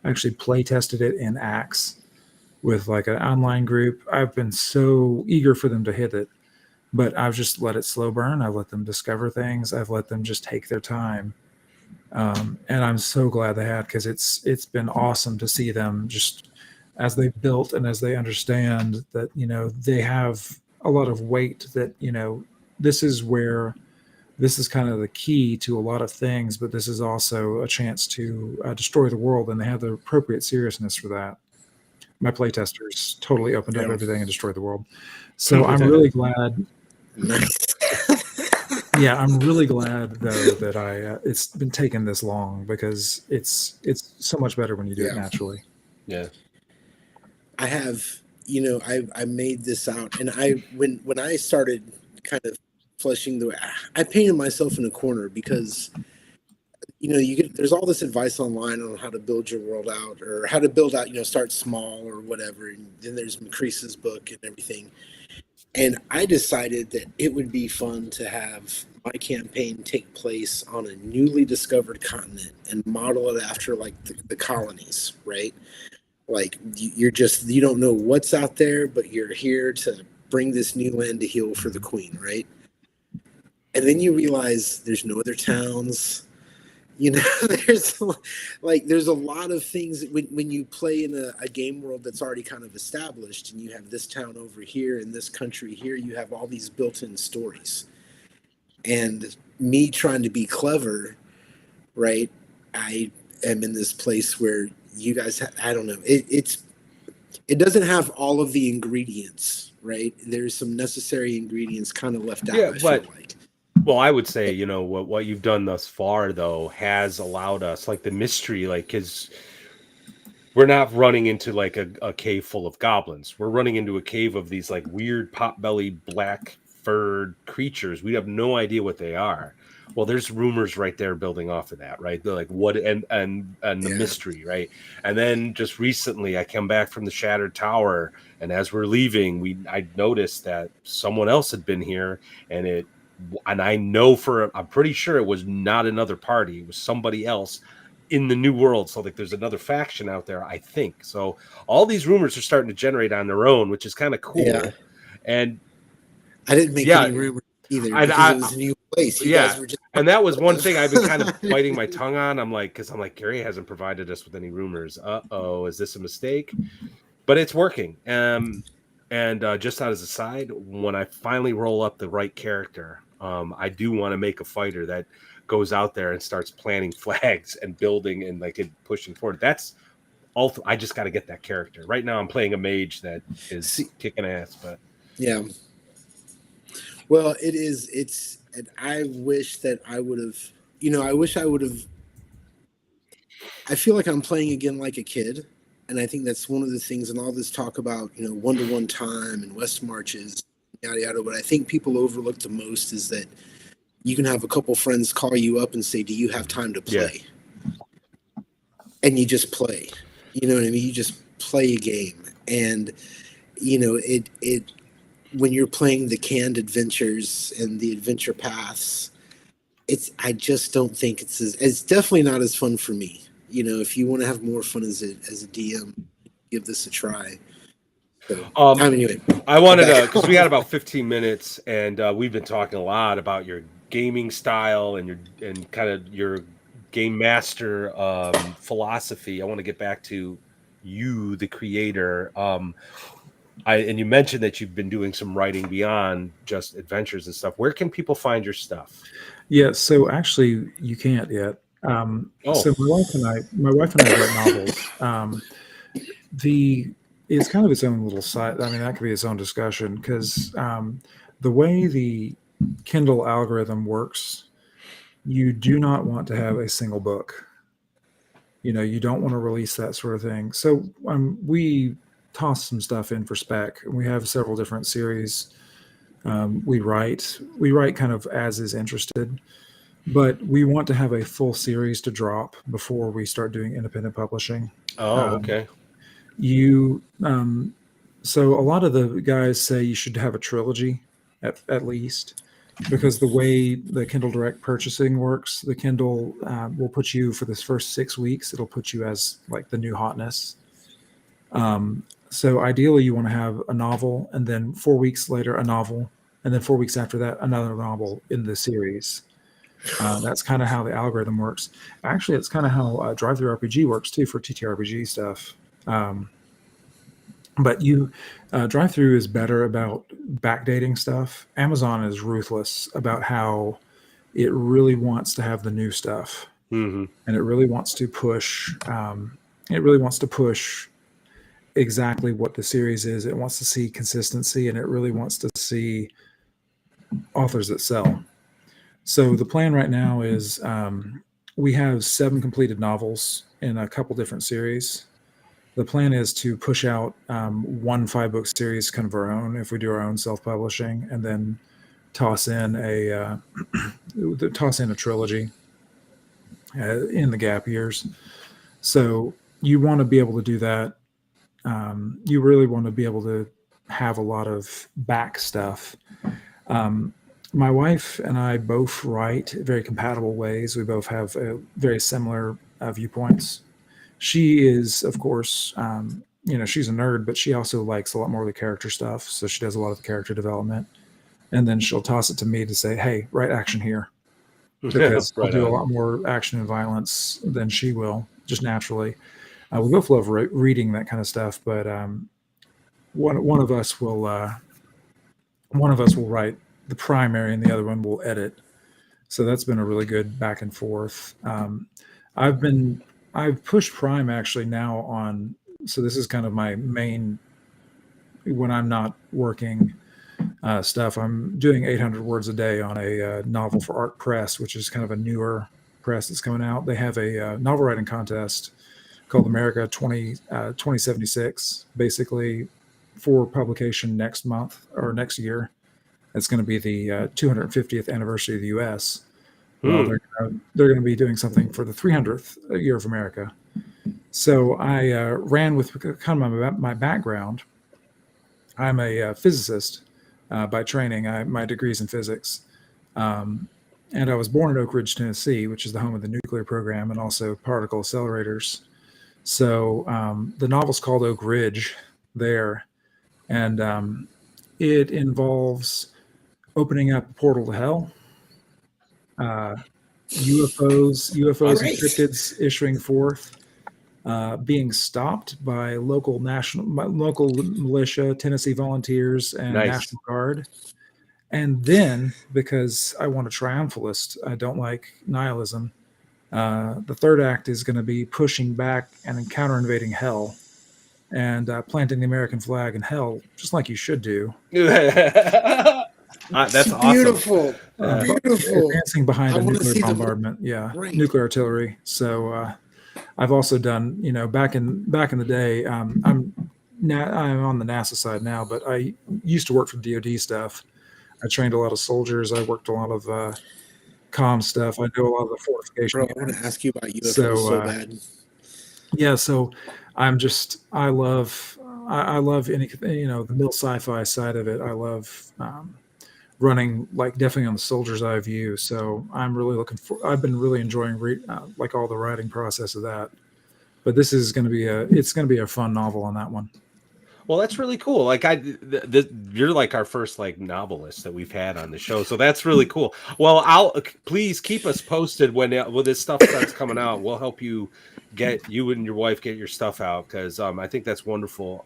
I actually play tested it in Axe with like an online group. I've been so eager for them to hit it, but I've just let it slow burn. I've let them discover things. I've let them just take their time. And I'm so glad they had, because it's been awesome to see them just as they've built and as they understand that, they have a lot of weight, that, this is kind of the key to a lot of things, but this is also a chance to destroy the world, and they have the appropriate seriousness for that. My playtesters totally opened up everything and destroyed the world. So I'm really glad. Yeah, I'm really glad though that it's been taking this long, because it's so much better when you do it naturally. Yeah. I have, I made this out, and when I started kind of fleshing I painted myself in a corner because, there's all this advice online on how to build your world out, or how to build out, start small or whatever. And then there's McCrease's book and everything. And I decided that it would be fun to have my campaign take place on a newly discovered continent and model it after like the colonies, right? Like you don't know what's out there, but you're here to bring this new land to heal for the queen, right? And then you realize there's no other towns. You know, there's there's a lot of things when you play in a game world that's already kind of established, and you have this town over here and this country here, you have all these built-in stories. And me trying to be clever, right? I am in this place where you guys, I don't know, it doesn't have all of the ingredients, right? There's some necessary ingredients kind of left out. Yeah, I but feel like. well, I would say, what you've done thus far though has allowed us like the mystery, like because we're not running into like a cave full of goblins. We're running into a cave of these like weird pot-bellied black furred creatures. We have no idea what they are. Well, there's rumors right there building off of that, right? They're like what and the Yeah. mystery, right? And then just recently I come back from the Shattered Tower, and as we're leaving, I noticed that someone else had been here, and I know I'm pretty sure it was not another party. It was somebody else in the new world. So like there's another faction out there, I think. So all these rumors are starting to generate on their own, which is kind of cool. Yeah. And I didn't make yeah, any rumors either I, because I, it was a new place. You yeah. guys were just And that was one thing I've been kind of biting my tongue on. I'm like, Gary hasn't provided us with any rumors. Uh-oh, is this a mistake? But it's working. And just out as a side, when I finally roll up the right character, I do want to make a fighter that goes out there and starts planting flags and building and pushing forward. That's all. I just got to get that character. Right now, I'm playing a mage that is kicking ass. But yeah. Well, it is. It's. And I wish that I would have. I wish I would have. I feel like I'm playing again like a kid, and I think that's one of the things. And all this talk about one-to-one time and West marches, yada yada. What I think people overlook the most is that you can have a couple friends call you up and say, "Do you have time to play?" Yeah. And you just play. You know what I mean? You just play a game, and it when you're playing the canned adventures and the adventure paths, I just don't think it's definitely not as fun for me. If you want to have more fun as a DM, give this a try. So, anyway, I wanted to, because we had about 15 minutes, and we've been talking a lot about your gaming style and kind of your game master philosophy. I want to get back to you, the creator. And you mentioned that you've been doing some writing beyond just adventures and stuff. Where can people find your stuff? Yeah, so actually, you can't yet. So my wife and I write novels. It's kind of its own little site. I mean, that could be its own discussion because the way the Kindle algorithm works, you do not want to have a single book. You don't want to release that sort of thing. So we toss some stuff in for spec. We have several different series. We write kind of as is interested. But we want to have a full series to drop before we start doing independent publishing. Oh, okay. So a lot of the guys say you should have a trilogy at least, because the way the Kindle Direct purchasing works, the Kindle will put you for this first 6 weeks. It'll put you as like the new hotness. So ideally, you want to have a novel, and then 4 weeks later, a novel, and then 4 weeks after that, another novel in the series. That's kind of how the algorithm works. Actually, it's kind of how Drive-Thru RPG works too for TTRPG stuff. But Drive-Thru is better about backdating stuff. Amazon is ruthless about how it really wants to have the new stuff, and it really wants to push. It really wants to push exactly what the series is. It wants to see consistency, and it really wants to see authors that sell. So the plan right now is we have 7 completed novels in a couple different series. The plan is to push out 1 5-book series, kind of our own, if we do our own self-publishing, and then toss in a trilogy in the gap years. So you want to be able to do that. You really want to be able to have a lot of back stuff. My wife and I both write very compatible ways. We both have very similar viewpoints. She is, of course, she's a nerd, but she also likes a lot more of the character stuff. So she does a lot of the character development. And then she'll toss it to me to say, hey, write action here. because I'll Right do a on. lot more action and violence than she will, just naturally. We both love reading that kind of stuff, but one of us will write the primary, and the other one will edit. So that's been a really good back and forth. I've been I've pushed Prime actually now on. So this is kind of my main when I'm not working stuff. I'm doing 800 words a day on a novel for Art Press, which is kind of a newer press that's coming out. They have a novel writing contest called America 2076, basically for publication next month or next year. It's going to be the 250th anniversary of the U.S. Well, they're going to be doing something for the 300th year of America. So I ran with kind of my background. I'm a physicist by training. My degree's in physics. And I was born in Oak Ridge, Tennessee, which is the home of the nuclear program and also particle accelerators. So the novel's called Oak Ridge there. And it involves opening up a portal to hell, UFOs and cryptids issuing forth, being stopped by local militia, Tennessee Volunteers, and Nice. National Guard. And then, because I want a triumphalist, I don't like nihilism. The third act is going to be pushing back and counter invading hell, and planting the American flag in hell, just like you should do. That's awesome. Beautiful. Beautiful. Advancing behind I a wanna nuclear see the- bombardment. Yeah, Great. nuclear artillery. So I've also done, back in the day. I'm on the NASA side now, but I used to work for DoD stuff. I trained a lot of soldiers. I worked a lot of comm stuff. I know a lot of the fortification. Bro, I want to ask you about UFOs so bad. Yeah, so I love any the middle sci-fi side of it. I love running definitely on the soldier's eye view. So I'm really I've been really enjoying all the writing process of that. But this is going to be a fun novel on that one. Well, that's really cool. You're like our first novelist that we've had on the show, so that's really cool. Well, please keep us posted when this stuff starts coming out. We'll help you and your wife get your stuff out because I think that's wonderful.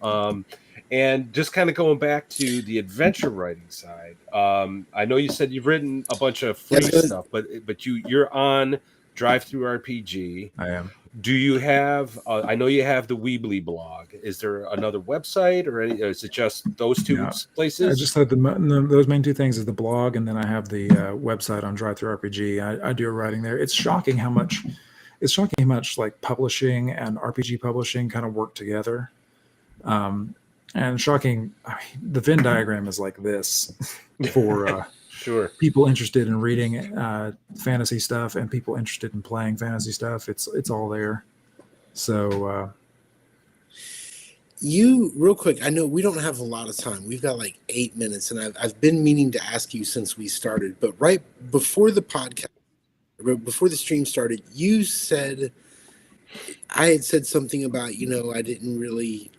And just kind of going back to the adventure writing side, I know you said you've written a bunch of free stuff, but you're on Drive Through RPG. I am. Do you have? I know you have the Weebly blog. Is there another website, or is it just those two places? I just had those main two things: is the blog, and then I have the website on Drive Through RPG. I do writing there. It's shocking how much publishing and RPG publishing kind of work together. And shocking, the Venn diagram is like this for. Sure. People interested in reading fantasy stuff and people interested in playing fantasy stuff. It's all there. So you real quick, I know we don't have a lot of time. We've got 8 minutes, and I've been meaning to ask you since we started, but right before the podcast, before the stream started, you said I had said something about, I didn't really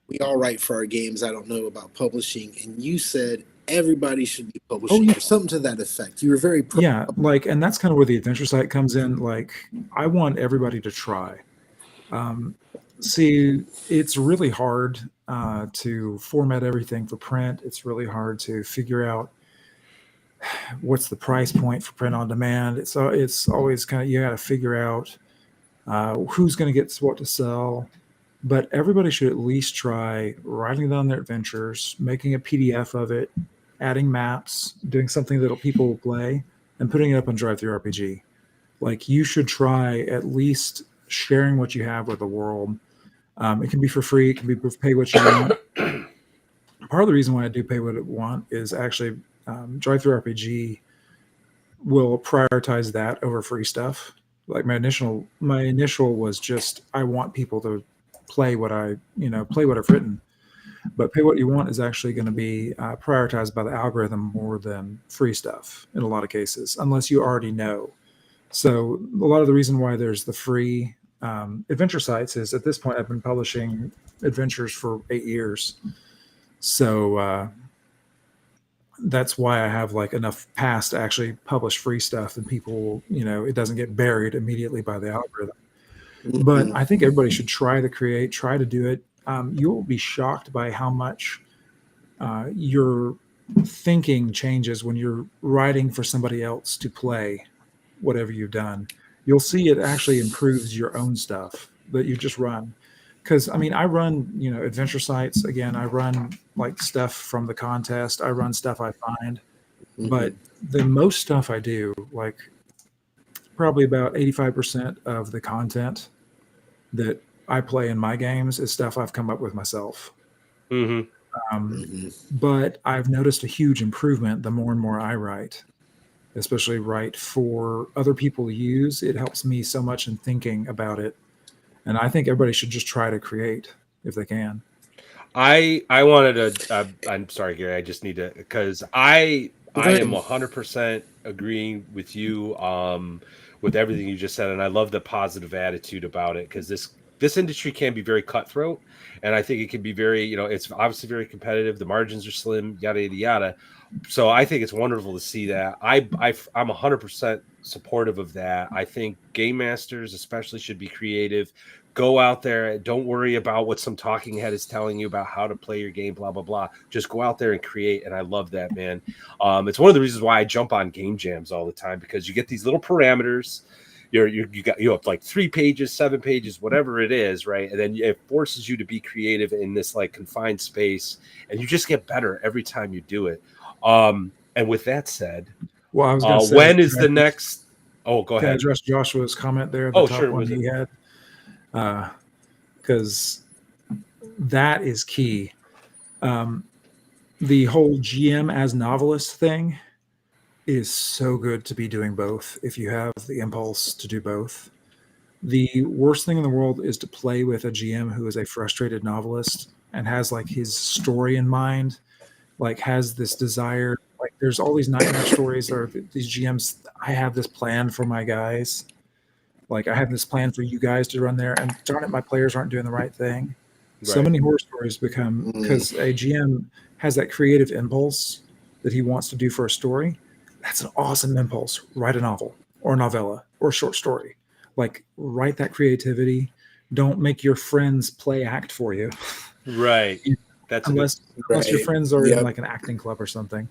we all write for our games. I don't know about publishing, and you said everybody should be publishing or something to that effect. You were very and that's kind of where the adventure site comes in. I want everybody to try. See, it's really hard to format everything for print. It's really hard to figure out what's the price point for print on demand. It's always kind of, you got to figure out who's going to get what to sell. But everybody should at least try writing down their adventures, making a PDF of it, adding maps, doing something that people will play, and putting it up on Drive Through RPG. You should try at least sharing what you have with the world. It can be for free. It can be pay what you want. Part of the reason why I do pay what I want is actually Drive Through RPG will prioritize that over free stuff. My initial was just I want people to play what I've written. But pay what you want is actually going to be prioritized by the algorithm more than free stuff in a lot of cases, unless you already know. So a lot of the reason why there's the free adventure sites is at this point I've been publishing adventures for 8 years. So that's why I have like enough pass to actually publish free stuff, and people, it doesn't get buried immediately by the algorithm. But Mhm. I think everybody should try to create, try to do it. You'll be shocked by how much your thinking changes when you're writing for somebody else to play whatever you've done. You'll see it actually improves your own stuff that you just run. Because I mean, I run, adventure sites. Again, I run like stuff from the contest. I run stuff I find, but Mhm. the most stuff I do, like probably about 85% of the content that I play in my games is stuff I've come up with myself. Mm-hmm. Mhm. But I've noticed a huge improvement the more and more I write, especially write for other people to use. It helps me so much in thinking about it. And I think everybody should just try to create if they can. I wanted to. I'm sorry, Gary. I just need to because I Go am ahead. 100% agreeing with you with everything you just said, and I love the positive attitude about it because this industry can be very cutthroat, and I think it can be very it's obviously very competitive. The margins are slim, yada yada yada. So I think it's wonderful to see that. I'm 100% supportive of that. I think game masters especially should be creative. Go out there. Don't worry about what some talking head is telling you about how to play your game. Blah blah blah. Just go out there and create. And I love that, man. It's one of the reasons why I jump on game jams all the time because you get these little parameters. You have like 3 pages, 7 pages, whatever it is, right? And then it forces you to be creative in this like confined space, and you just get better every time you do it. And with that said, Well, I was going to say, when is the next? Oh, go can I ahead. address Joshua's comment there, the Oh, top sure. one Was it? he had? Because that is key. Um, the whole GM as novelist thing is so good to be doing both if you have the impulse to do both. The worst thing in the world is to play with a GM who is a frustrated novelist and has like his story in mind, like has this desire. Like there's all these nightmare stories or these GMs. I have this plan for my guys. Like I have this plan for you guys to run there, and darn it, my players aren't doing the right thing. So Right. many horror stories become Mm. because a GM has that creative impulse that he wants to do for a story. That's an awesome impulse. Write a novel or a novella or a short story. Like write that creativity. Don't make your friends play act for you. Right. That's a good. Unless your Right. friends are in Yep. like an acting club or something.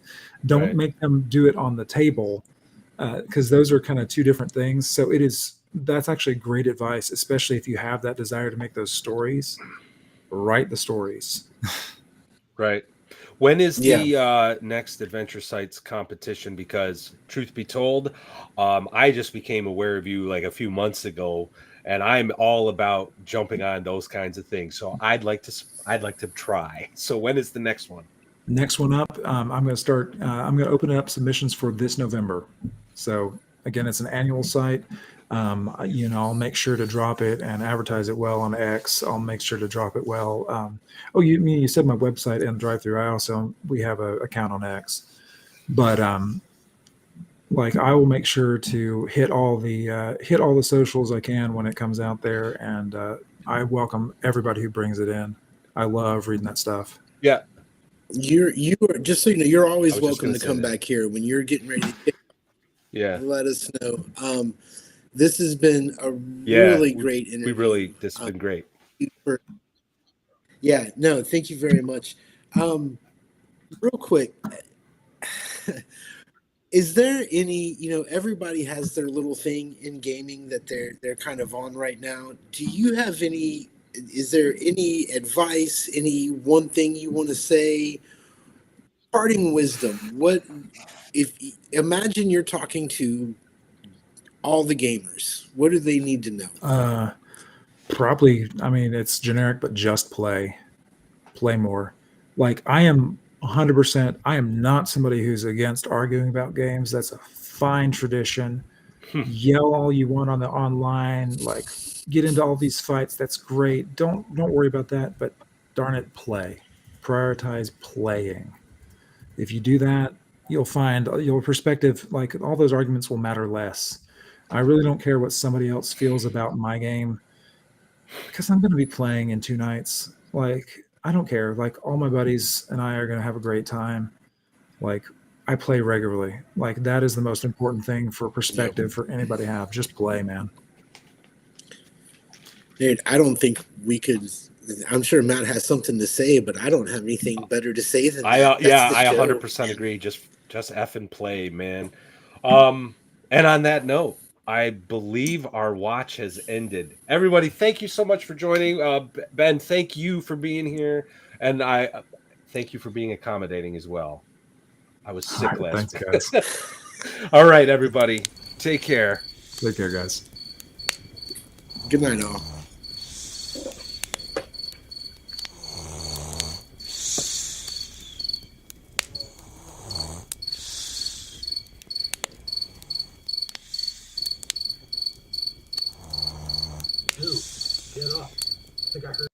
Don't Right. make them do it on the table because those are kind of two different things. So that's actually great advice, especially if you have that desire to make those stories. Write the stories. Right. When is Yeah. the next Adventure Sites competition? Because truth be told, I just became aware of you like a few months ago, and I'm all about jumping on those kinds of things. So I'd like to try. So when is the next one? Next one up, I'm going to start. I'm going to open up submissions for this November. So again, it's an annual site. I'll make sure to drop it and advertise it well on X. I'll make sure to drop it well. You said my website and drive through. We have a account on X, but like I will make sure to hit all the socials I can when it comes out there, and I welcome everybody who brings it in. I love reading that stuff. Yeah, You are, just so you know, you're I always was just welcome gonna to say come that. back here when you're getting ready to Yeah, let us know. This has been a yeah. really great We interview. really this has been great. For, yeah, no, thank you very much. Real quick, is there any, everybody has their little thing in gaming that they're kind of on right now. Do you have any, is there any advice, any one thing you want to say? Parting wisdom. What if imagine you're talking to all the gamers. What do they need to know? Probably, I mean, it's generic, but just play more. Like I am 100%. I am not somebody who's against arguing about games. That's a fine tradition. Yell all you want on the online, like get into all these fights. That's great. Don't worry about that. But darn it, play. Prioritize playing. If you do that, you'll find your perspective. Like all those arguments will matter less. I really don't care what somebody else feels about my game because I'm going to be playing in 2 nights. Like, I don't care. Like, all my buddies and I are going to have a great time. Like, I play regularly. Like that is the most important thing for perspective for anybody to have. Just play, man. Dude, I don't think we could. I'm sure Matt has something to say, but I don't have anything better to say than that. That's the I show, 100% man. agree. Just effing play, man. And on that note, I believe our watch has ended. Everybody, thank you so much for joining. Ben, thank you for being here, and I thank you for being accommodating as well. I was All sick right, last thanks, week. guys. All right, everybody, take care. Take care, guys. Good night, all. Get up. I think I heard.